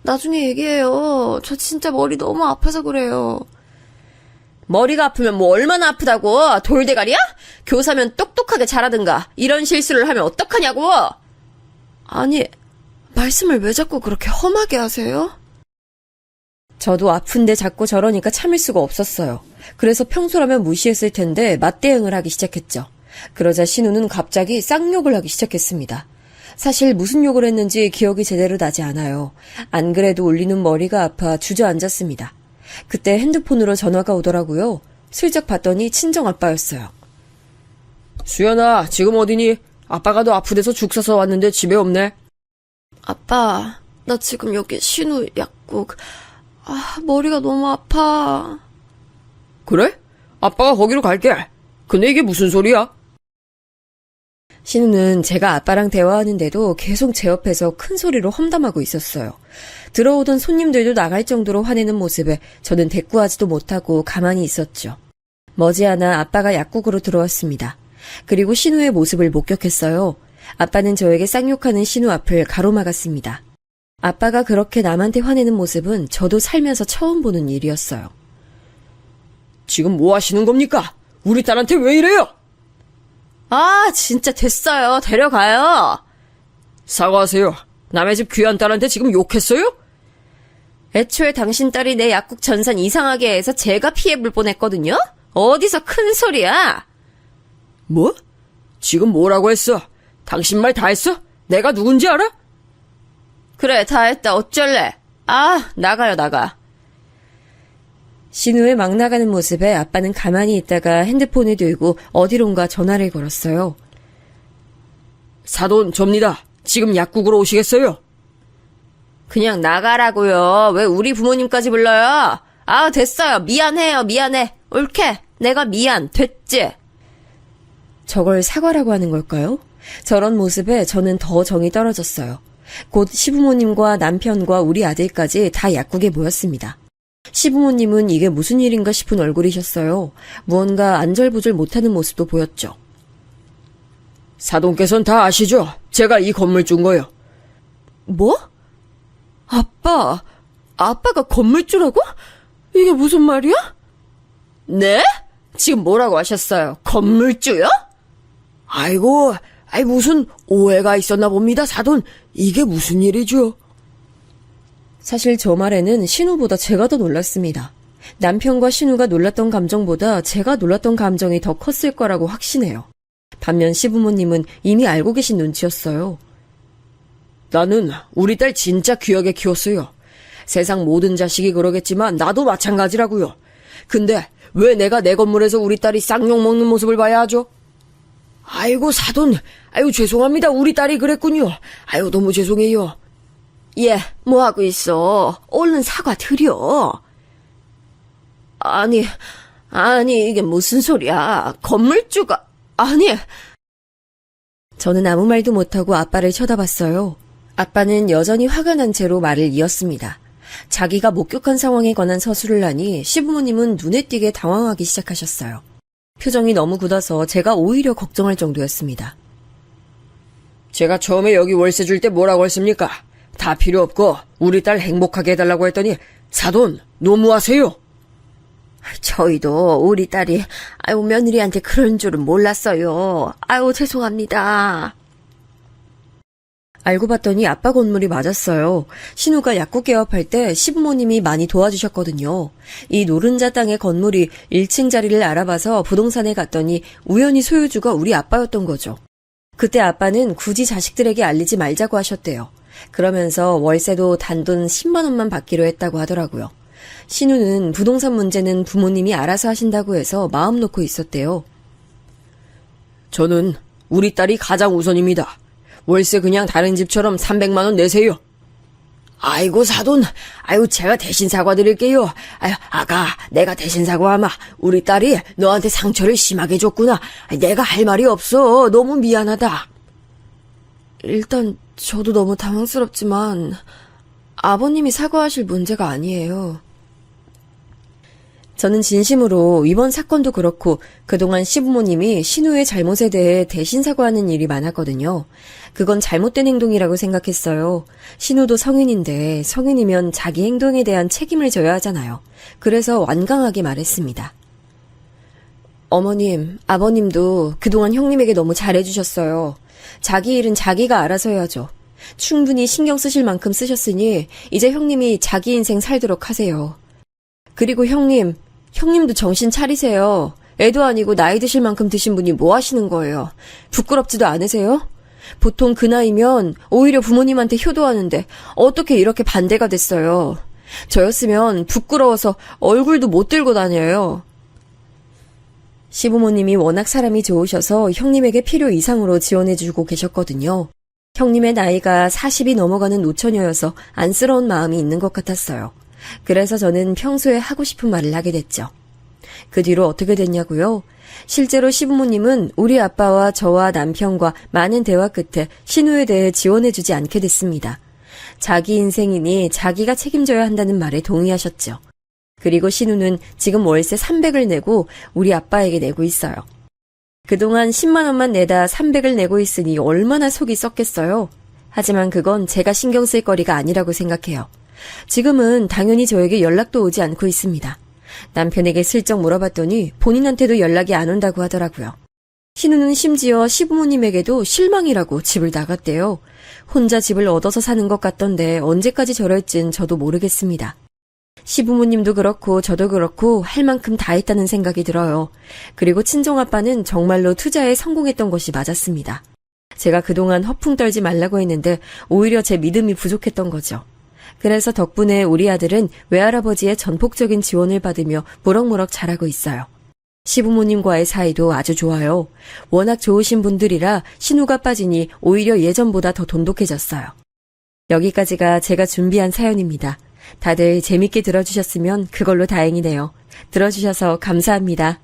나중에 얘기해요. 저 진짜 머리 너무 아파서 그래요. 머리가 아프면 뭐 얼마나 아프다고? 돌대가리야? 교사면 똑똑하게 잘하든가. 이런 실수를 하면 어떡하냐고? 아니, 말씀을 왜 자꾸 그렇게 험하게 하세요? 저도 아픈데 자꾸 저러니까 참을 수가 없었어요. 그래서 평소라면 무시했을 텐데 맞대응을 하기 시작했죠. 그러자 신우는 갑자기 쌍욕을 하기 시작했습니다. 사실 무슨 욕을 했는지 기억이 제대로 나지 않아요. 안 그래도 울리는 머리가 아파 주저앉았습니다. 그때 핸드폰으로 전화가 오더라고요. 슬쩍 봤더니 친정아빠였어요. 수연아, 지금 어디니? 아빠가 너 아프대서 죽 사서 왔는데 집에 없네. 아빠, 나 지금 여기 신우 약국. 머리가 너무 아파. 그래? 아빠가 거기로 갈게. 근데 이게 무슨 소리야? 신우는 제가 아빠랑 대화하는데도 계속 제 옆에서 큰 소리로 험담하고 있었어요. 들어오던 손님들도 나갈 정도로 화내는 모습에 저는 대꾸하지도 못하고 가만히 있었죠. 머지않아 아빠가 약국으로 들어왔습니다. 그리고 신우의 모습을 목격했어요. 아빠는 저에게 쌍욕하는 신우 앞을 가로막았습니다. 아빠가 그렇게 남한테 화내는 모습은 저도 살면서 처음 보는 일이었어요. 지금 뭐 하시는 겁니까? 우리 딸한테 왜 이래요? 진짜 됐어요. 데려가요. 사과하세요. 남의 집 귀한 딸한테 지금 욕했어요? 애초에 당신 딸이 내 약국 전산 이상하게 해서 제가 피해볼 뻔했거든요? 어디서 큰 소리야? 뭐? 지금 뭐라고 했어? 당신 말 다 했어? 내가 누군지 알아? 그래, 다 했다. 어쩔래? 나가요, 나가. 신우의 막 나가는 모습에 아빠는 가만히 있다가 핸드폰을 들고 어디론가 전화를 걸었어요. 사돈 접니다. 지금 약국으로 오시겠어요? 그냥 나가라고요. 왜 우리 부모님까지 불러요? 됐어요. 미안해요. 미안해. 옳게. 내가 미안. 됐지? 저걸 사과라고 하는 걸까요? 저런 모습에 저는 더 정이 떨어졌어요. 곧 시부모님과 남편과 우리 아들까지 다 약국에 모였습니다. 시부모님은 이게 무슨 일인가 싶은 얼굴이셨어요. 무언가 안절부절 못하는 모습도 보였죠. 사돈께서는 다 아시죠? 제가 이 건물주인 거요. 뭐? 아빠가 건물주라고? 이게 무슨 말이야? 네? 지금 뭐라고 하셨어요? 건물주요? 아이고, 무슨 오해가 있었나 봅니다, 사돈. 이게 무슨 일이죠? 사실 저 말에는 신우보다 제가 더 놀랐습니다. 남편과 신우가 놀랐던 감정보다 제가 놀랐던 감정이 더 컸을 거라고 확신해요. 반면 시부모님은 이미 알고 계신 눈치였어요. 나는 우리 딸 진짜 귀하게 키웠어요. 세상 모든 자식이 그러겠지만 나도 마찬가지라고요. 근데 왜 내가 내 건물에서 우리 딸이 쌍욕 먹는 모습을 봐야 하죠? 아이고 사돈, 죄송합니다. 우리 딸이 그랬군요. 너무 죄송해요. 얘, 뭐하고 있어? 얼른 사과 드려. 아니, 이게 무슨 소리야. 건물주가, 저는 아무 말도 못하고 아빠를 쳐다봤어요. 아빠는 여전히 화가 난 채로 말을 이었습니다. 자기가 목격한 상황에 관한 서술을 하니 시부모님은 눈에 띄게 당황하기 시작하셨어요. 표정이 너무 굳어서 제가 오히려 걱정할 정도였습니다. 제가 처음에 여기 월세 줄 때 뭐라고 했습니까? 다 필요 없고 우리 딸 행복하게 해달라고 했더니 사돈 너무하세요. 저희도 우리 딸이 며느리한테 그런 줄은 몰랐어요. 죄송합니다. 알고 봤더니 아빠 건물이 맞았어요. 신우가 약국 개업할 때 시부모님이 많이 도와주셨거든요. 이 노른자 땅의 건물이 1층 자리를 알아봐서 부동산에 갔더니 우연히 소유주가 우리 아빠였던 거죠. 그때 아빠는 굳이 자식들에게 알리지 말자고 하셨대요. 그러면서 월세도 단돈 10만 원만 받기로 했다고 하더라고요. 신우는 부동산 문제는 부모님이 알아서 하신다고 해서 마음 놓고 있었대요. 저는 우리 딸이 가장 우선입니다. 월세 그냥 다른 집처럼 300만 원 내세요. 아이고 사돈, 아유 제가 대신 사과드릴게요. 아유 아가, 내가 대신 사과하마. 우리 딸이 너한테 상처를 심하게 줬구나. 내가 할 말이 없어. 너무 미안하다. 일단 저도 너무 당황스럽지만 아버님이 사과하실 문제가 아니에요. 저는 진심으로 이번 사건도 그렇고 그동안 시부모님이 신우의 잘못에 대해 대신 사과하는 일이 많았거든요. 그건 잘못된 행동이라고 생각했어요. 신우도 성인인데 성인이면 자기 행동에 대한 책임을 져야 하잖아요. 그래서 완강하게 말했습니다. 어머님, 아버님도 그동안 형님에게 너무 잘해주셨어요. 자기 일은 자기가 알아서 해야죠. 충분히 신경 쓰실 만큼 쓰셨으니 이제 형님이 자기 인생 살도록 하세요. 그리고 형님도 정신 차리세요. 애도 아니고 나이 드실 만큼 드신 분이 뭐 하시는 거예요? 부끄럽지도 않으세요? 보통 그 나이면 오히려 부모님한테 효도하는데 어떻게 이렇게 반대가 됐어요? 저였으면 부끄러워서 얼굴도 못 들고 다녀요. 시부모님이 워낙 사람이 좋으셔서 형님에게 필요 이상으로 지원해주고 계셨거든요. 형님의 나이가 40이 넘어가는 노처녀여서 안쓰러운 마음이 있는 것 같았어요. 그래서 저는 평소에 하고 싶은 말을 하게 됐죠. 그 뒤로 어떻게 됐냐고요? 실제로 시부모님은 우리 아빠와 저와 남편과 많은 대화 끝에 신우에 대해 지원해주지 않게 됐습니다. 자기 인생이니 자기가 책임져야 한다는 말에 동의하셨죠. 그리고 신우는 지금 월세 300을 내고 우리 아빠에게 내고 있어요. 그동안 10만 원만 내다 300을 내고 있으니 얼마나 속이 썩겠어요. 하지만 그건 제가 신경 쓸 거리가 아니라고 생각해요. 지금은 당연히 저에게 연락도 오지 않고 있습니다. 남편에게 슬쩍 물어봤더니 본인한테도 연락이 안 온다고 하더라고요. 신우는 심지어 시부모님에게도 실망이라고 집을 나갔대요. 혼자 집을 얻어서 사는 것 같던데 언제까지 저럴진 저도 모르겠습니다. 시부모님도 그렇고 저도 그렇고 할 만큼 다 했다는 생각이 들어요. 그리고 친정아빠는 정말로 투자에 성공했던 것이 맞았습니다. 제가 그동안 허풍 떨지 말라고 했는데 오히려 제 믿음이 부족했던 거죠. 그래서 덕분에 우리 아들은 외할아버지의 전폭적인 지원을 받으며 무럭무럭 자라고 있어요. 시부모님과의 사이도 아주 좋아요. 워낙 좋으신 분들이라 신우가 빠지니 오히려 예전보다 더 돈독해졌어요. 여기까지가 제가 준비한 사연입니다. 다들 재밌게 들어주셨으면 그걸로 다행이네요. 들어주셔서 감사합니다.